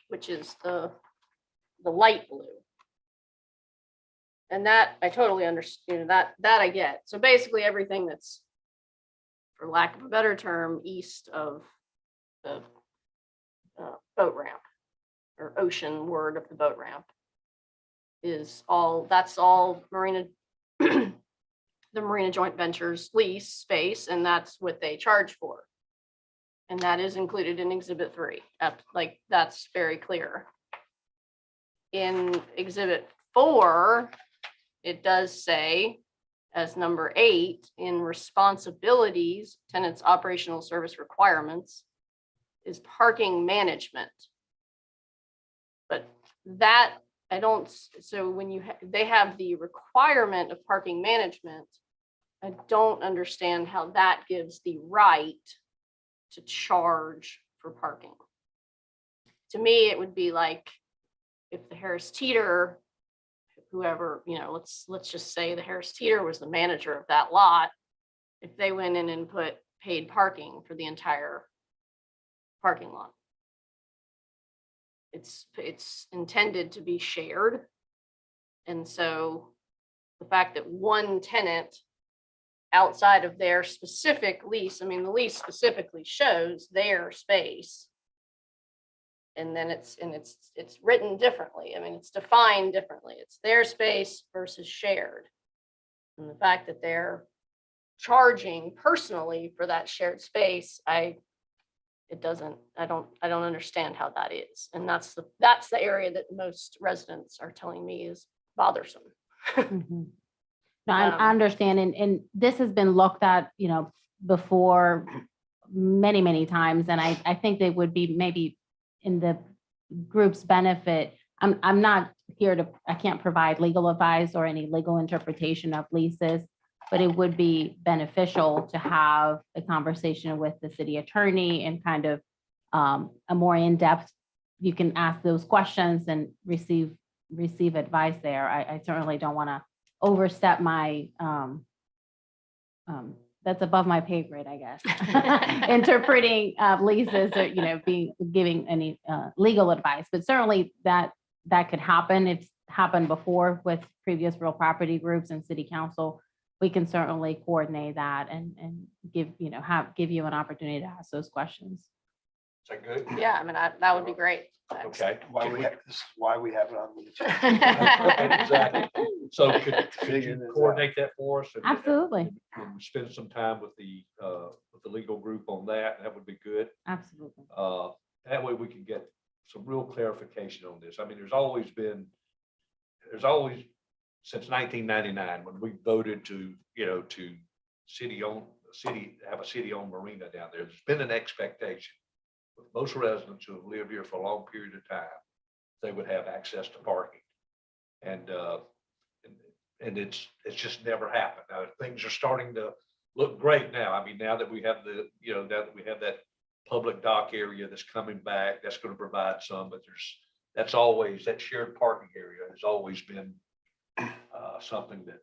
which is the light blue. And that I totally understand, that I get. So basically everything that's, for lack of a better term, east of the boat ramp or ocean word of the boat ramp is all, that's all Marina, the Marina Joint Ventures lease space, and that's what they charge for. And that is included in exhibit 3. Like, that's very clear. In exhibit 4, it does say, as number 8, in responsibilities, tenants' operational service requirements is parking management. But that, I don't, so when they have the requirement of parking management, I don't understand how that gives the right to charge for parking. To me, it would be like if the Harris Teeter, whoever, let's just say the Harris Teeter was the manager of that lot, if they went in and put paid parking for the entire parking lot. It's intended to be shared. And so the fact that one tenant outside of their specific lease, I mean, the lease specifically shows their space. And then it's written differently. I mean, it's defined differently. It's their space versus shared. And the fact that they're charging personally for that shared space, I don't understand how that is. And that's the area that most residents are telling me is bothersome. Mhm. No, I understand. And this has been looked at, before many, many times. And I think they would be maybe in the group's benefit. I'm not here I can't provide legal advice or any legal interpretation of leases, but it would be beneficial to have a conversation with the city attorney and kind of a more in-depth, you can ask those questions and receive advice there. I certainly don't want to overstep my, that's above my pay grade, I guess. Interpreting leases or, giving any legal advice, but certainly that could happen. It's happened before with previous real property groups and city council. We can certainly coordinate that and give you an opportunity to ask those questions. Is that good? Yeah, I mean, that would be great. Okay. This is why we have it on the agenda. Exactly. So could Figure you this coordinate that for us? And Absolutely. spend some time with the legal group on that. That would be good. Absolutely. That way we can get some real clarification on this. I mean, there's always since 1999, when we voted to have a city-owned marina down there, there's been an expectation with most residents who have lived here for a long period of time, they would have access to parking. And it's just never happened. Now things are starting to look great now. I mean, now that we have that public dock area that's coming back, that's going to provide some, but that shared parking area has always been something that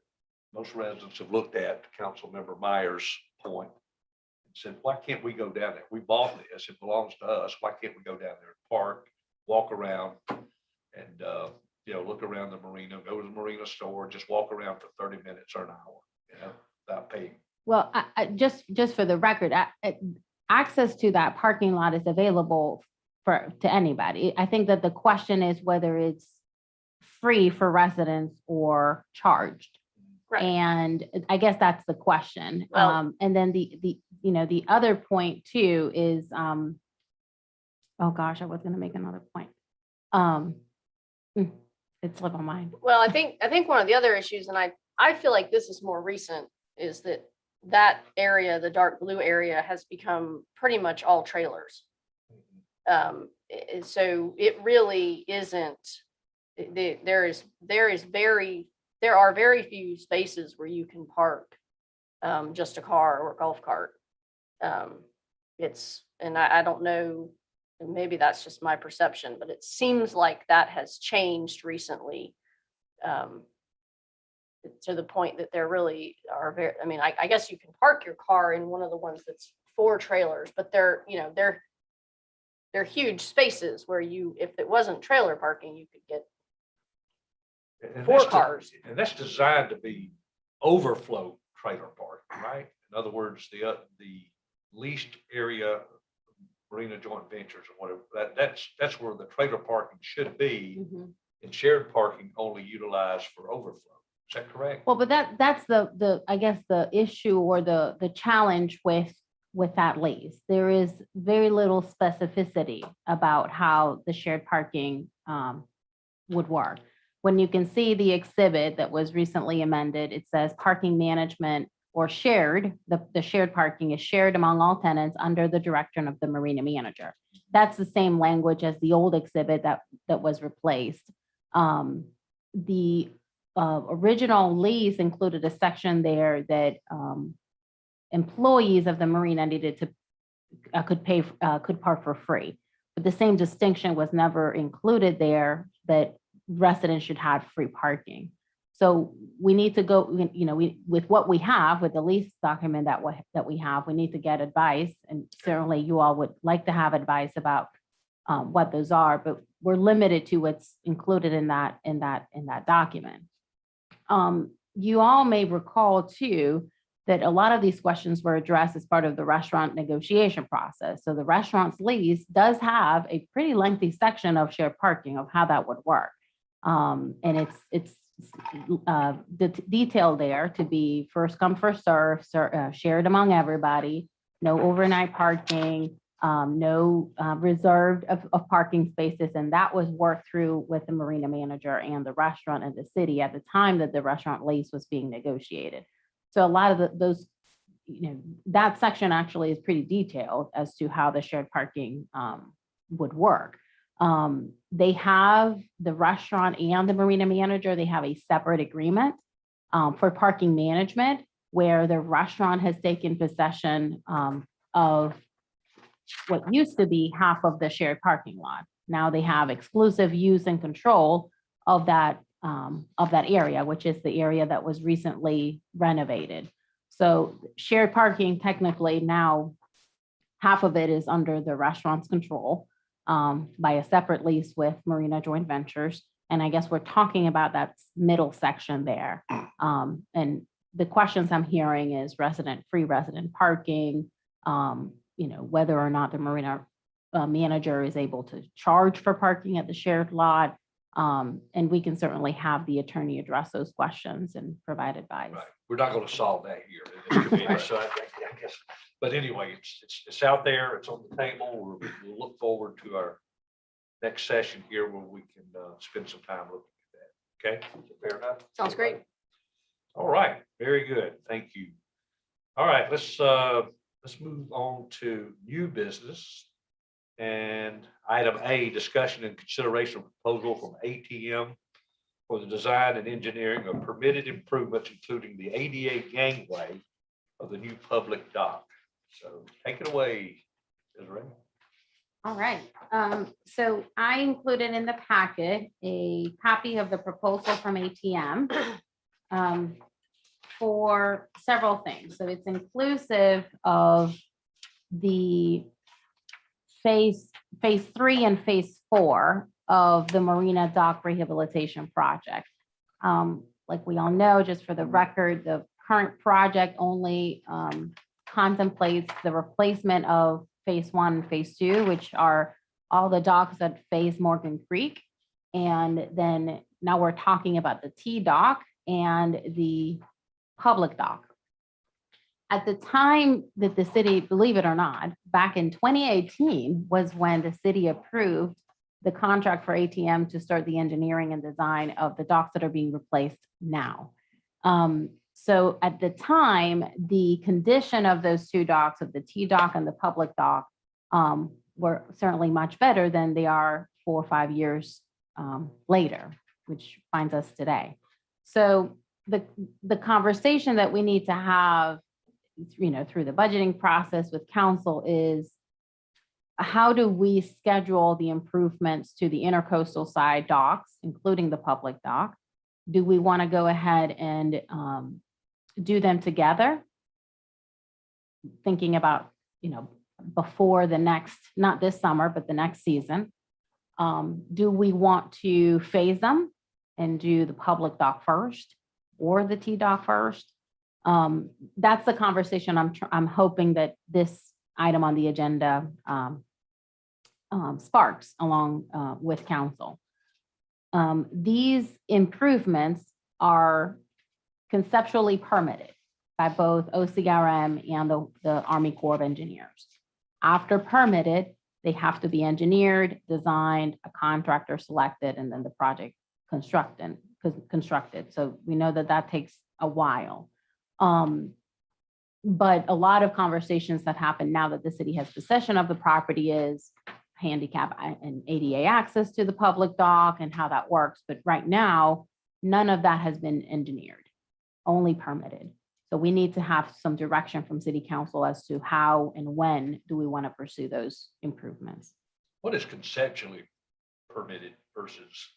most residents have looked at, to Councilmember Myers' point, and said, why can't we go down there? We bought this, it belongs to us. Why can't we go down there, park, walk around, and look around the marina, go to the marina store, just walk around for 30 minutes or an hour, without paying. Well, I just for the record, access to that parking lot is available to anybody. I think that the question is whether it's free for residents or charged. Right. And I guess that's the question. Well- And then the other point too is Oh, gosh, I was gonna make another point. It slipped my mind. Well, I think one of the other issues, and I feel like this is more recent, is that area, the dark blue area, has become pretty much all trailers. So it really isn't, there are very few spaces where you can park just a car or a golf cart. And I don't know, and maybe that's just my perception, but it seems like that has changed recently. To the point that there really are I mean, I guess you can park your car in one of the ones that's for trailers, but they're huge spaces where if it wasn't trailer parking, you could get And 4 that's cars. And that's designed to be overflow trailer parking, right? In other words, the leased area, Marina Joint Ventures or whatever, that's where the trailer parking should be, and shared parking only utilized for overflow. Is that correct? Well, but that's I guess the issue or the challenge with that lease. There is very little specificity about how the shared parking would work. When you can see the exhibit that was recently amended, it says parking management or shared, the shared parking is shared among all tenants under the direction of the marina manager. That's the same language as the old exhibit that was replaced. The original lease included a section there that employees of the marina needed to could park for free. But the same distinction was never included there that residents should have free parking. So we need to go, with what we have, with the lease document that we have, we need to get advice. And certainly you all would like to have advice about what those are, but we're limited to what's included in that document. You all may recall too, that a lot of these questions were addressed as part of the restaurant negotiation process. So the restaurant's lease does have a pretty lengthy section of shared parking of how that would work. And it's the detail there to be first come, first serve, shared among everybody, no overnight parking, no reserved of parking spaces. And that was worked through with the marina manager and the restaurant and the city at the time that the restaurant lease was being negotiated. So a lot of those, that section actually is pretty detailed as to how the shared parking would work. They have the restaurant and the marina manager, they have a separate agreement for parking management where the restaurant has taken possession of what used to be half of the shared parking lot. Now they have exclusive use and control of that area, which is the area that was recently renovated. So shared parking, technically now half of it is under the restaurant's control by a separate lease with Marina Joint Ventures. And I guess we're talking about that middle section there. And the questions I'm hearing is free resident parking, whether or not the marina manager is able to charge for parking at the shared lot. And we can certainly have the attorney address those questions and provide advice. Right. We're not going to solve that here in this committee, so I guess. But anyway, it's out there. It's on the table. We'll look forward to our next session here where we can spend some time looking at that. Okay, is it fair enough? Sounds great. All right, very good. Thank you. All right, let's move on to new business. And item A, discussion and consideration of proposal from ATM for the design and engineering of permitted improvements, including the ADA gangway of the new public dock. So take it away, Desiree. All right. So I included in the packet a copy of the proposal from ATM for several things. So it's inclusive of the phase 3 and phase 4 of the Marina Dock Rehabilitation Project. Like we all know, just for the record, the current project only contemplates the replacement of phase 1 and phase 2, which are all the docks that face Morgan Creek. And then now we're talking about the T dock and the public dock. at the time that the city, believe it or not, back in 2018 was when the city approved the contract for ATM to start the engineering and design of the docks that are being replaced now. So at the time, the condition of those two docks, of the T dock and the public dock, were certainly much better than they are 4 or 5 years later, which finds us today. So the conversation that we need to have, through the budgeting process with council is, how do we schedule the improvements to the intercoastal side docks, including the public dock? Do we want to go ahead and do them together? Thinking about, before the next, not this summer, but the next season. Do we want to phase them and do the public dock first or the T dock first? That's the conversation I'm hoping that this item on the agenda sparks along with council. These improvements are conceptually permitted by both OCRM and the Army Corps of Engineers. After permitted, they have to be engineered, designed, a contractor selected, and then the project constructed. So we know that takes a while. But a lot of conversations that happen now that the city has possession of the property is handicap and ADA access to the public dock and how that works. But right now, none of that has been engineered, only permitted. So we need to have some direction from city council as to how and when do we want to pursue those improvements. What is conceptually permitted versus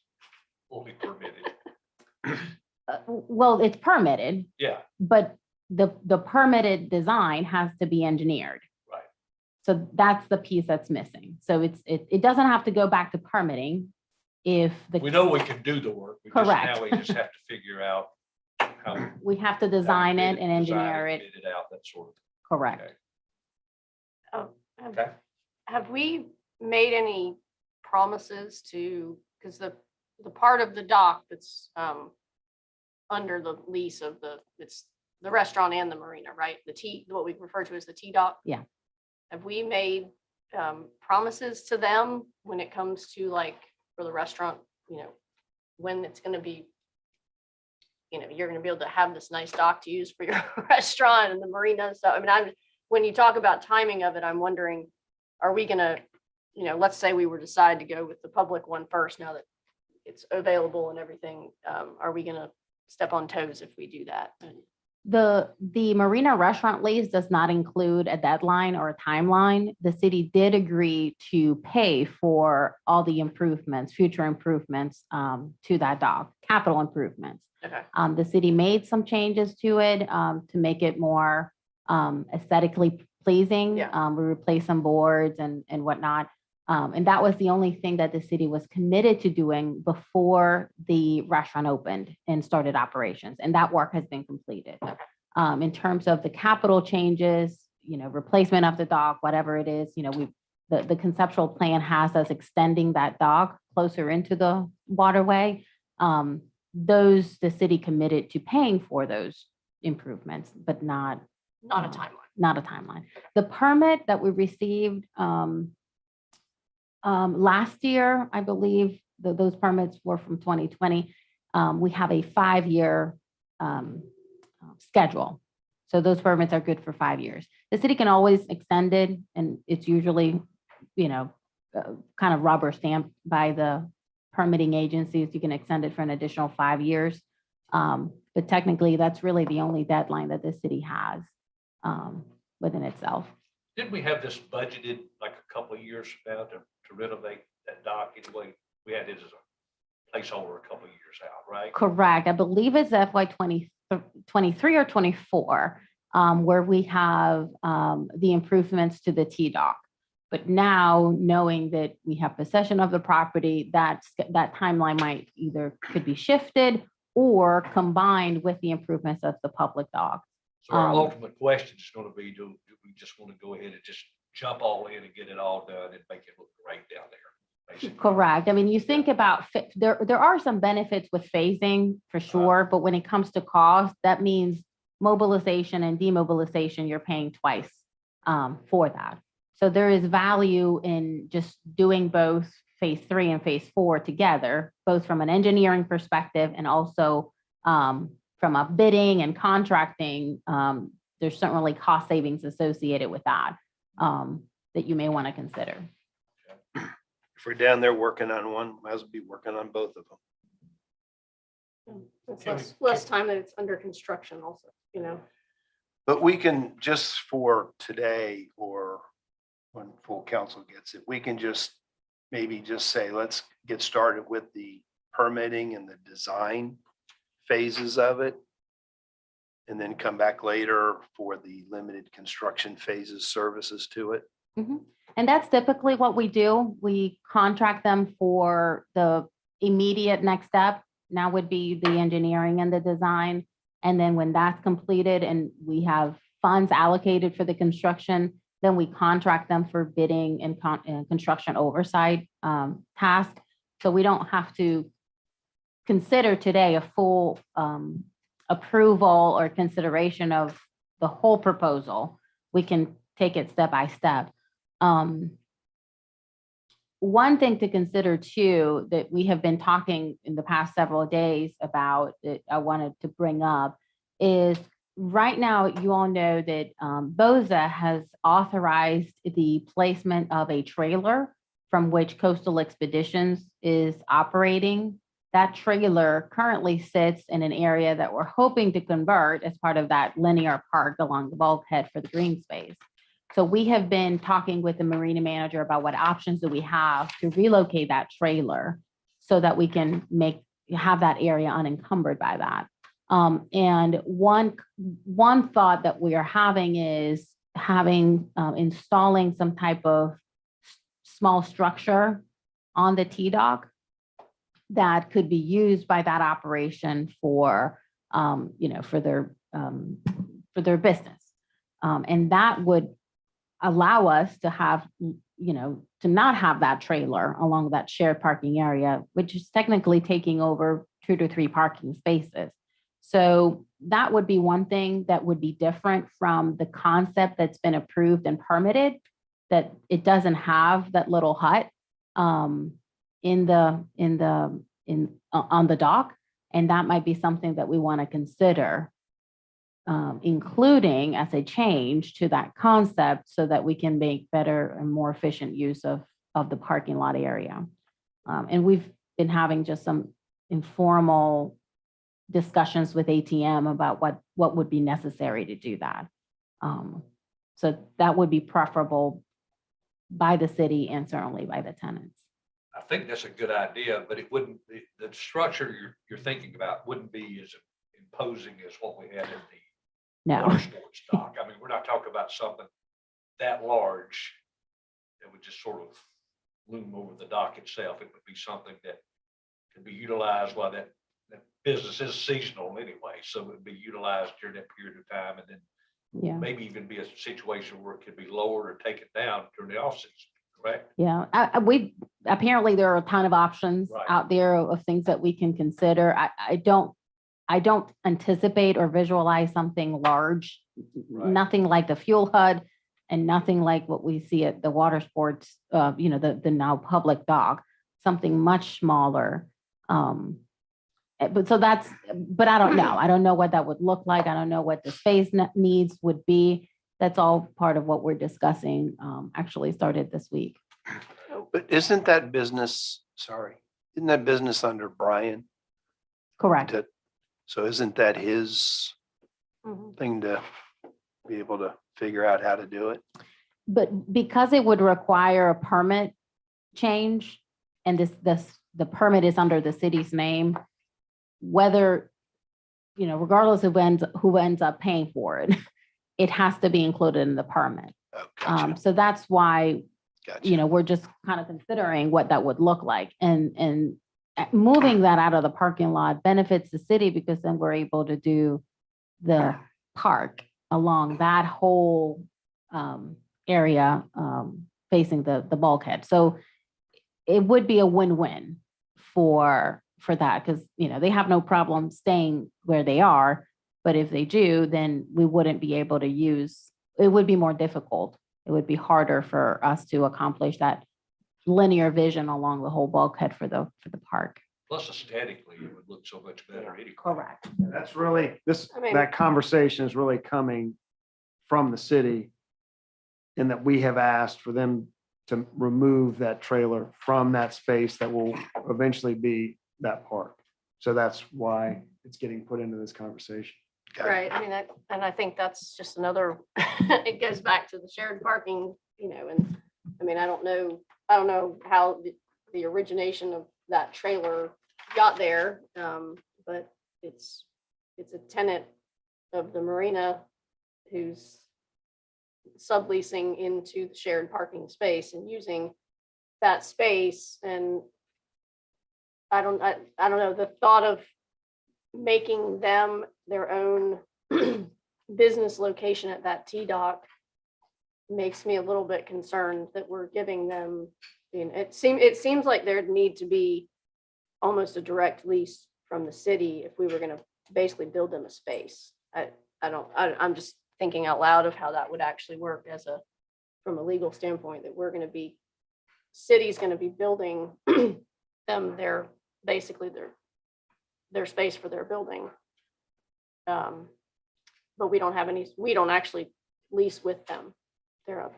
only permitted? Well, it's permitted, Yeah, but the permitted design has to be engineered. right. So that's the piece that's missing. So it doesn't have to go back to permitting if We know we can do the work. Correct. Now we just have to figure out how. we have to design it and engineer it. Bid it out, that sort of. Correct. Okay. Have- Have we made any promises to, because the part of the dock that's under the lease of it's the restaurant and the marina, right? What we refer to as the T dock? Yeah. Have we made promises to them when it comes to, like, for the restaurant, when it's gonna be, you're gonna be able to have this nice dock to use for your restaurant and the marina? So, I mean, when you talk about timing of it, I'm wondering, are we gonna, let's say we were decide to go with the public one first, now that it's available and everything, are we gonna step on toes if we do that? The marina restaurant lease does not include a deadline or a timeline. The city did agree to pay for all the improvements, future improvements to that dock, capital improvements. Okay. The city made some changes to it to make it more aesthetically pleasing. Yeah. We replaced some boards and whatnot. And that was the only thing that the city was committed to doing before the restaurant opened and started operations. And that work has been completed. In terms of the capital changes, replacement of the dock, whatever it is, the conceptual plan has us extending that dock closer into the waterway. The city committed to paying for those improvements, but not Not a timeline. not a timeline. The permit that we received last year, I believe those permits were from 2020. We have a 5-year schedule. So those permits are good for 5 years. The city can always extend it, and it's usually, kind of rubber stamped by the permitting agencies. You can extend it for an additional 5 years. But technically, that's really the only deadline that the city has within itself. Didn't we have this budgeted like a couple of years from now to renovate that dock anyway? We had it as a placeholder a couple of years out, right? Correct. I believe it's FY 23 or 24, where we have the improvements to the T dock. But now, knowing that we have possession of the property, that timeline could be shifted or combined with the improvements of the public dock. So our ultimate question is going to be, do we just want to go ahead and just jump all in and get it all done and make it look great down there? Basically. Correct. I mean, you think about, there are some benefits with phasing for sure, but when it comes to cost, that means mobilization and demobilization, you're paying twice for that. So there is value in just doing both phase 3 and phase 4 together, both from an engineering perspective and also from a bidding and contracting. There's certainly cost savings associated with that that you may want to consider. If we're down there working on one, might as well be working on both of them. It's less time that it's under construction also, you know. But we can, just for today or when full council gets it, we can just maybe just say, let's get started with the permitting and the design phases of it. And then come back later for the limited construction phases, services to it. And that's typically what we do. We contract them for the immediate next step. Now would be the engineering and the design. And then when that's completed and we have funds allocated for the construction, then we contract them for bidding and construction oversight task. So we don't have to consider today a full approval or consideration of the whole proposal. We can take it step by step. One thing to consider too, that we have been talking in the past several days about that I wanted to bring up is right now, you all know that BOZA has authorized the placement of a trailer from which Coastal Expeditions is operating. That trailer currently sits in an area that we're hoping to convert as part of that linear park along the bulkhead for the green space. So we have been talking with the Marina manager about what options do we have to relocate that trailer so that we can have that area unencumbered by that. And one thought that we are having is installing some type of small structure on the T-dock that could be used by that operation for their business. And that would allow us to have, to not have that trailer along that shared parking area, which is technically taking over 2 to 3 parking spaces. So that would be one thing that would be different from the concept that's been approved and permitted, that it doesn't have that little hut on the dock. And that might be something that we want to consider including as a change to that concept so that we can make better and more efficient use of the parking lot area. And we've been having just some informal discussions with ATM about what would be necessary to do that. So that would be preferable by the city and certainly by the tenants. I think that's a good idea, but it wouldn't, the structure you're thinking about wouldn't be as imposing as what we had in the water sports dock. I mean, we're not talking about something that large that would just sort of loom over the dock itself. It would be something that could be utilized while that business is seasonal anyway. So it would be utilized during that period of time, and then maybe even be a situation where it could be lowered or taken down during the off season. Correct? Yeah, apparently there are a ton of options out there of things that we can consider. I don't anticipate or visualize something large, nothing like the fuel HUD and nothing like what we see at the water sports, the now public dock, something much smaller. But I don't know. I don't know what that would look like. I don't know what the space needs would be. That's all part of what we're discussing, actually started this week. But isn't that business under Brian? Correct. So isn't that his thing to be able to figure out how to do it? But because it would require a permit change and the permit is under the city's name, whether, regardless of who ends up paying for it, it has to be included in the permit. Oh, gotcha. So that's why, Gotcha. we're just kind of considering what that would look like. And moving that out of the parking lot benefits the city because then we're able to do the park along that whole area facing the bulkhead. So it would be a win-win for that because, they have no problem staying where they are, But if they do, then we wouldn't be able to use, it would be more difficult. It would be harder for us to accomplish that linear vision along the whole bulkhead for the park. Plus aesthetically, it would look so much better anyway. Correct. And that's really, I mean- that conversation is really coming from the city in that we have asked for them to remove that trailer from that space that will eventually be that park. So that's why it's getting put into this conversation. Okay. Right, I mean, and I think that's just another, it goes back to the shared parking, and, I mean, I don't know how the origination of that trailer got there, but it's a tenant of the Marina who's subleasing into the shared parking space and using that space, and I don't know, the thought of making them their own business location at that T-dock makes me a little bit concerned that we're giving them, it seems like there'd need to be almost a direct lease from the city if we were gonna basically build them a space. I'm just thinking out loud of how that would actually work from a legal standpoint, that city's gonna be building them basically their space for their building. But we don't actually lease with them. They're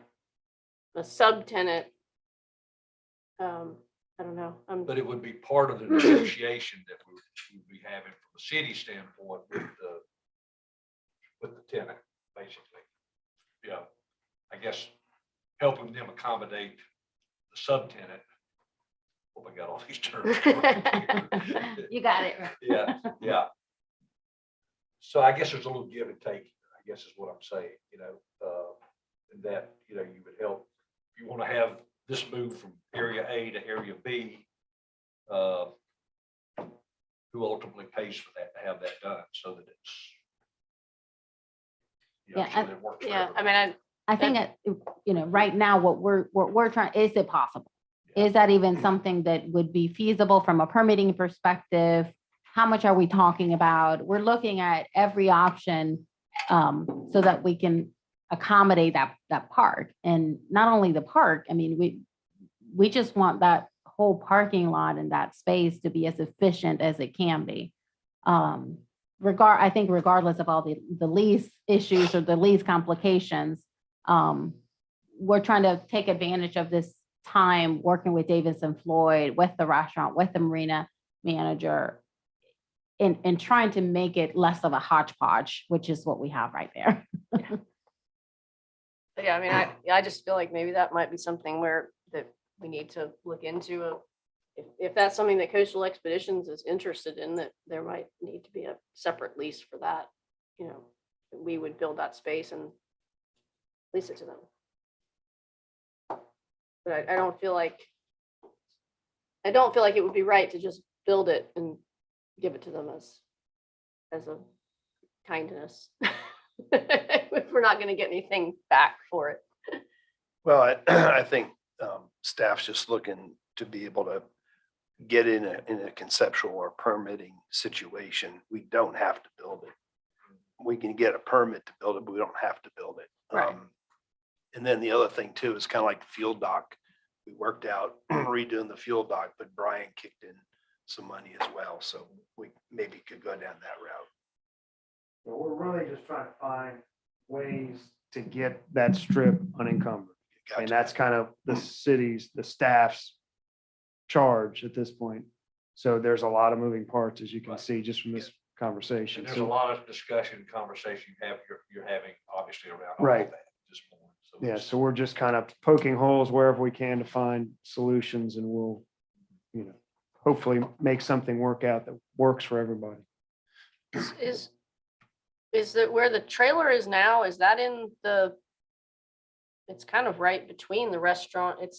a subtenant. I don't know. But it would be part of the negotiation that we would be having from a city standpoint with the tenant, basically. Yeah, I guess helping them accommodate the subtenant. Hope I got all these terms. You got it. Yeah, yeah. So I guess there's a little give and take, I guess is what I'm saying, and that, you would help. If you want to have this move from area A to area B, who ultimately pays for that, to have that done so that it's, Yeah, so that it works for Yeah, I everybody. mean, I think, right now, what we're trying, is it possible? Is that even something that would be feasible from a permitting perspective? How much are we talking about? We're looking at every option so that we can accommodate that park. And not only the park, I mean, we just want that whole parking lot and that space to be as efficient as it can be. I think regardless of all the lease issues or the lease complications, we're trying to take advantage of this time working with Davidson Floyd, with the restaurant, with the Marina manager, and trying to make it less of a hodgepodge, which is what we have right there. yeah, I mean, I just feel like maybe that might be something that we need to look into. If that's something that Coastal Expeditions is interested in, that there might need to be a separate lease for that. We would build that space and lease it to them. But I don't feel like it would be right to just build it and give it to them as a kindness. If we're not going to get anything back for it. Well, I think staff's just looking to be able to get in a conceptual or permitting situation. We don't have to build it. We can get a permit to build it, but we don't have to build it. Right. And then the other thing too is kind of like the fuel dock. We worked out redoing the fuel dock, but Brian kicked in some money as well. So we maybe could go down that route. But we're really just trying to find ways to get that strip unencumbered. And Gotcha. that's kind of the staff's charge at this point. So there's a lot of moving parts, as you can Right. see, just from this conversation. And there's a So, lot of discussion, and conversation you're having, obviously, around all of Right. that at this point. So yeah, it's- so we're just kind of poking holes wherever we can to find solutions, and we'll, hopefully make something work out that works for everybody. Is that where the trailer is now? Is that it's kind of right between the restaurant. It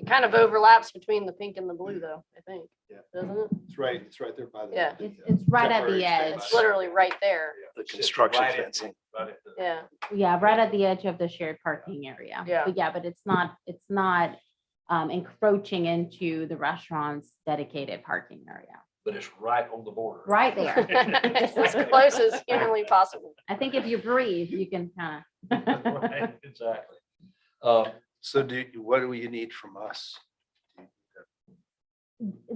kind of overlaps between the pink and the blue though, I think. Yeah. Doesn't it? It's right there by the. Yeah. It's right at the temporary edge. fence. It's literally right there. The Sits construction right at the- fencing. right at the- Yeah. Yeah, right at the edge of the shared parking area. Yeah. But it's not encroaching into the restaurant's dedicated parking area. but it's right on the border. right there. It's as close as humanly possible. I think if you breathe, you can kind of. Right, exactly. So what do you need from us?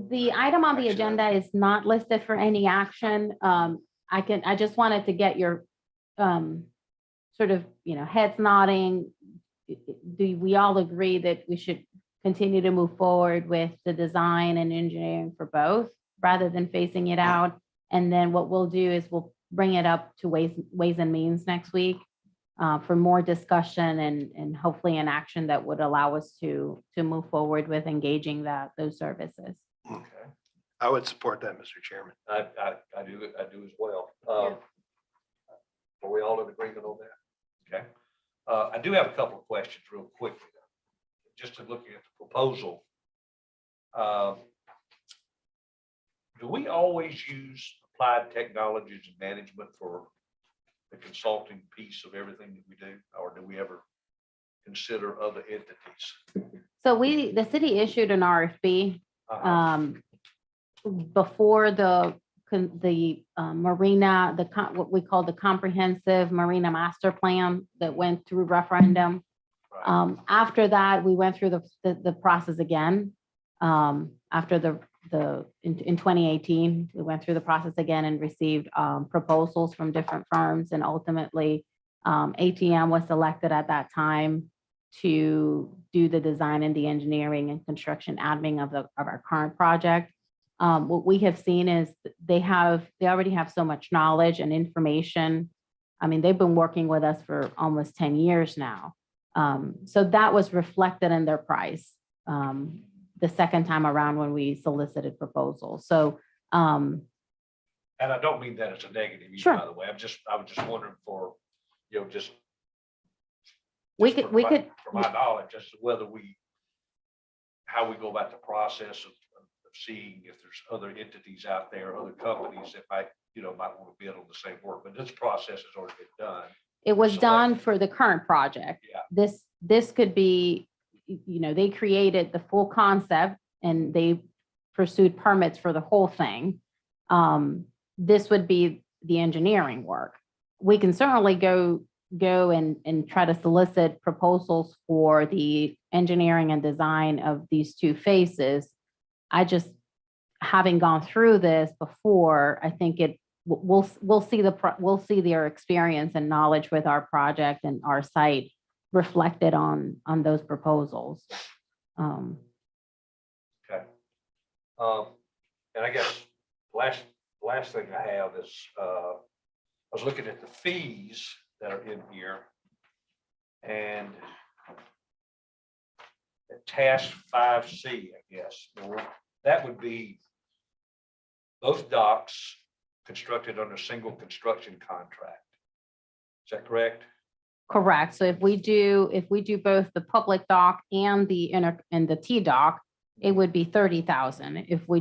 The item on the Action agenda is not listed for any action. I just wanted to get your sort of, heads nodding. Do we all agree that we should continue to move forward with the design and engineering for both rather than phasing it out? And then what we'll do is we'll bring it up to Ways and Means next week for more discussion and hopefully an action that would allow us to move forward with engaging those services. Okay. I would support that, Mr. Chairman. I do as well. Yeah. Are we all in agreement on that? Okay. I do have a couple of questions real quickly. Just in looking at the proposal. Do we always use applied technologies and management for the consulting piece of everything that we do? Or do we ever consider other entities? So the city issued an RFP before the Marina, what we call the comprehensive Marina master plan that went through referendum. Right. After that, we went through the process again. After in 2018, we went through the process again and received proposals from different firms, and ultimately ATM was selected at that time to do the design and the engineering and construction admin of our current project. What we have seen is they already have so much knowledge and information. I mean, they've been working with us for almost 10 years now. So that was reflected in their price the second time around when we solicited proposals. So And I don't mean that as a negative, either, Sure. by the way. I was just wondering for, just we just could, for we my- could, For my knowledge, as to how we go about the process of seeing if there's other entities out there, other companies that might want to bid on the same work, but this process has already been done. it was done selected. for the current project. Yeah. This could be, they created the full concept and they pursued permits for the whole thing. This would be the engineering work. We can certainly go and try to solicit proposals for the engineering and design of these two phases. Having gone through this before, I think we'll see their experience and knowledge with our project and our site reflected on those proposals. Okay. And I guess last thing I have is, I was looking at the fees that are in here. And at task 5C, I guess, that would be both docks constructed under single construction contract. Is that correct? Correct. So if we do both the public dock and the T dock, it would be 30,000. If we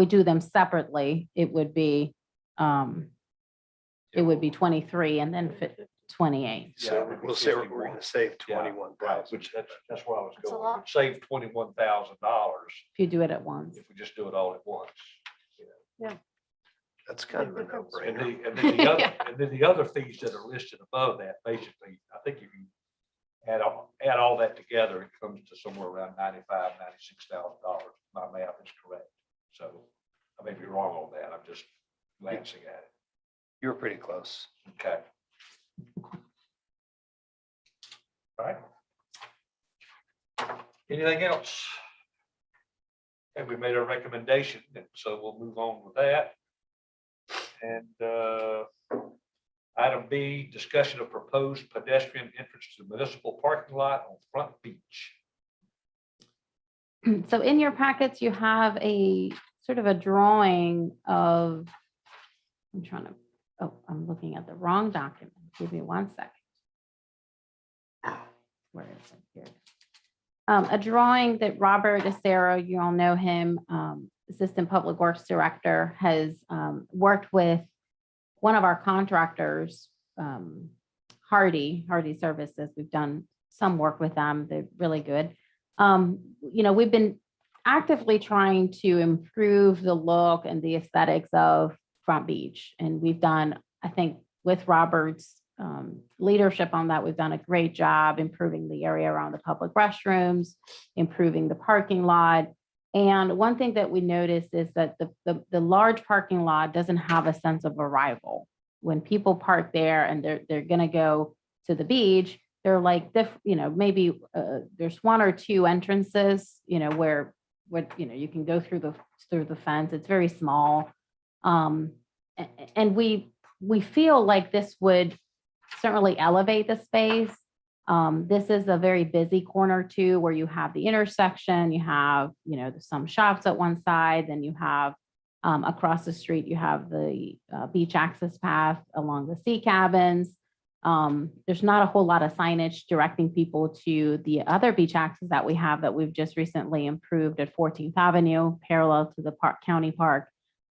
do them separately, it would be 23 and then 28. So Yeah, we'll say we're going to save Yeah, 21,000. which that's where I was That's a going. lot. We'd save $21,000 If you do it at once. if we just do it all at once. That's kind of a And no-brainer. then the other fees that are listed above that, basically, I think if you add all that together, it comes to somewhere around $95,000, $96,000. My math is correct. So I may be wrong on that. I'm just glancing at it. You're pretty close. Okay. All right. Anything else? And we made a recommendation, and so we'll move on with that. And item B, discussion of proposed pedestrian entrance to municipal parking lot on Front Beach. So in your packets, you have a sort of a drawing of, I'm looking at the wrong document. Give me 1 second. Where is it here? A drawing that Robert Acero, you all know him, Assistant Public Works Director, has worked with one of our contractors, Hardy Services. We've done some work with them. They're really good. We've been actively trying to improve the look and the aesthetics of Front Beach. And we've done, I think, with Robert's leadership on that, we've done a great job improving the area around the public restrooms, improving the parking lot. And one thing that we noticed is that the large parking lot doesn't have a sense of arrival. When people park there and they're going to go to the beach, they're like, maybe there's one or two entrances, where you can go through the fence. It's very small. And we feel like this would certainly elevate the space. This is a very busy corner too, where you have the intersection, you have, some shops at one side, then you have across the street, you have the beach access path along the sea cabins. There's not a whole lot of signage directing people to the other beach access that we have that we've just recently improved at 14th Avenue, parallel to the county park.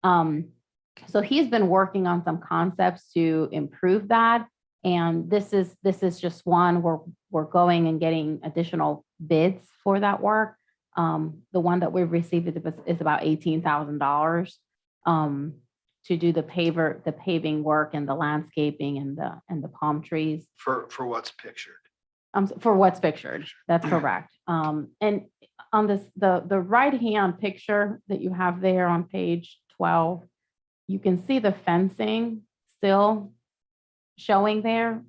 So he's been working on some concepts to improve that. And this is just one where we're going and getting additional bids for that work. The one that we've received is about $18,000 to do the paving work and the landscaping and the palm trees. For what's pictured. For what's pictured, that's correct. And on the right-hand picture that you have there on page 12, you can see the fencing still showing there.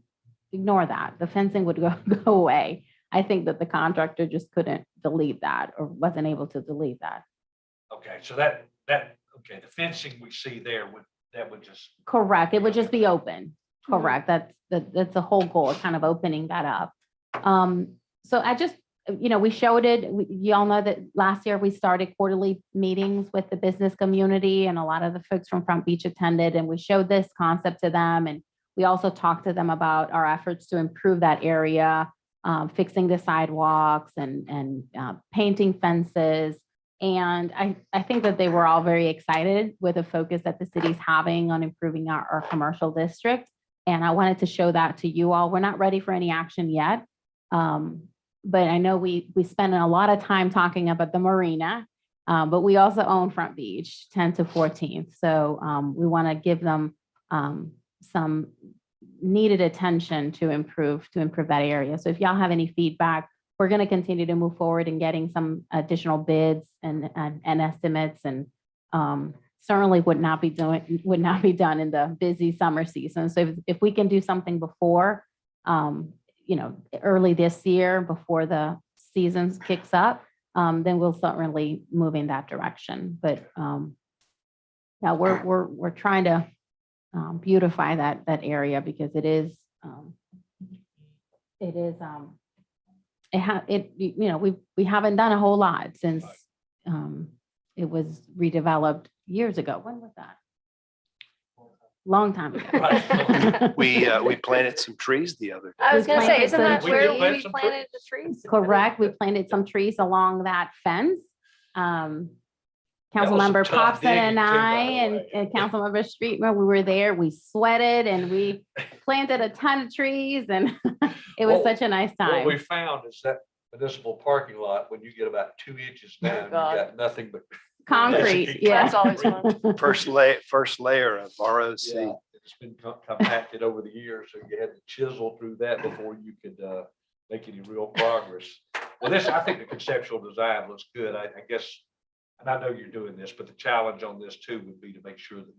Ignore that. The fencing would go away. I think that the contractor just couldn't delete that or wasn't able to delete that. Okay, so okay, the fencing we see there would just. Correct. It would just be open. Correct. That's the whole goal, kind of opening that up. So I just, we showed it. Y'all know that last year we started quarterly meetings with the business community, and a lot of the folks from Front Beach attended, and we showed this concept to them. And we also talked to them about our efforts to improve that area, fixing the sidewalks and painting fences. And I think that they were all very excited with the focus that the city's having on improving our commercial district. And I wanted to show that to you all. We're not ready for any action yet. But I know we spent a lot of time talking about the Marina, but we also own Front Beach 10 to 14th. So we want to give them some needed attention to improve that area. So if y'all have any feedback, we're going to continue to move forward in getting some additional bids and estimates, and certainly would not be done in the busy summer season. So if we can do something before, early this year before the season kicks up, then we'll certainly move in that direction. But yeah, we're trying to beautify that area because we haven't done a whole lot since it was redeveloped years ago. When was that? Long time ago. Right. We planted some trees the other day. I was gonna say, isn't that We where did plant we some planted the trees? Correct. We planted some trees along that fence. That was Councilmember some tough Popson and digging too, by I the and way. Councilmember Streetman, we were there. We sweated and we planted a ton of trees, and it was Well, such a nice What we time. found is that municipal parking lot, when you get about 2 inches down, you God. got nothing but. Concrete, yeah. That's always fun. First layer of ROC. Yeah, it's been compacted over the years, so you had to chisel through that before you could make any real progress. Well, I think the conceptual design looks good. I guess, and I know you're doing this, but the challenge on this too would be to make sure that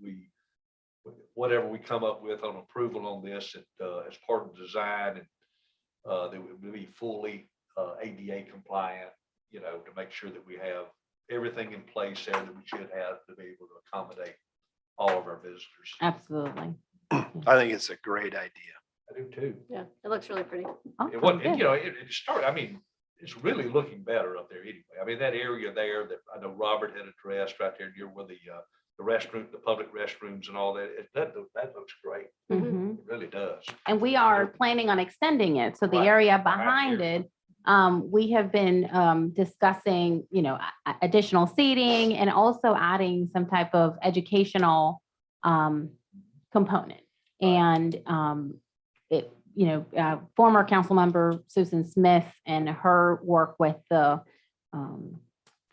whatever we come up with on approval on this, as part of the design, and that would be fully ADA compliant, to make sure that we have everything in place there that we should have to be able to accommodate all of our visitors. Absolutely. I think it's a great idea. I do too. Yeah, it looks really pretty. Awesome, It wasn't, good. it started, it's really looking better up there anyway. That area there that I know Robert had addressed right there near where the restroom, the public restrooms and all that, that looks great. Mhm. It really does. And we are planning on extending it. So the Right. area Right behind here. it, we have been discussing, additional seating and also adding some type of educational component. And former council member Susan Smith and her work with the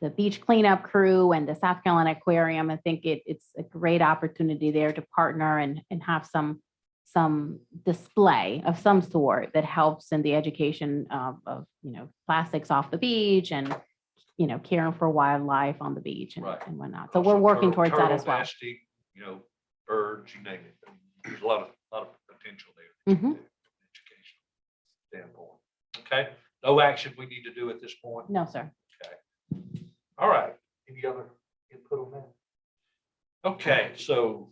the beach cleanup crew and the South Carolina Aquarium. I think it's a great opportunity there to partner and have some display of some sort that helps in the education of, plastics off the beach and, caring for wildlife on the beach and Right. and whatnot. So we're working towards that Turtle as well. nesting, birds, you name it. There's a lot of potential there. Mhm. Education standpoint. Okay, no action we need to do at this point. No, sir. All right, any other input on that? Okay, so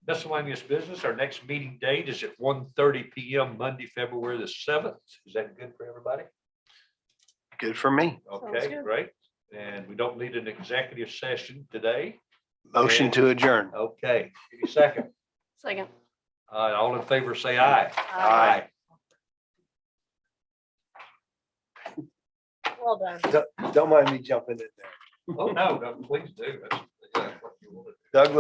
miscellaneous business, our next meeting date is at 1:30 PM, Monday, February the 7th. Is that good for everybody? Good for me. Okay, good. great. And we don't need an executive session today. Motion to adjourn. Okay, give me a second. Second. All in favor, say aye. Aye. Well done. Don't mind me jumping in there. Oh, no, please do. That's what you want to do. Douglas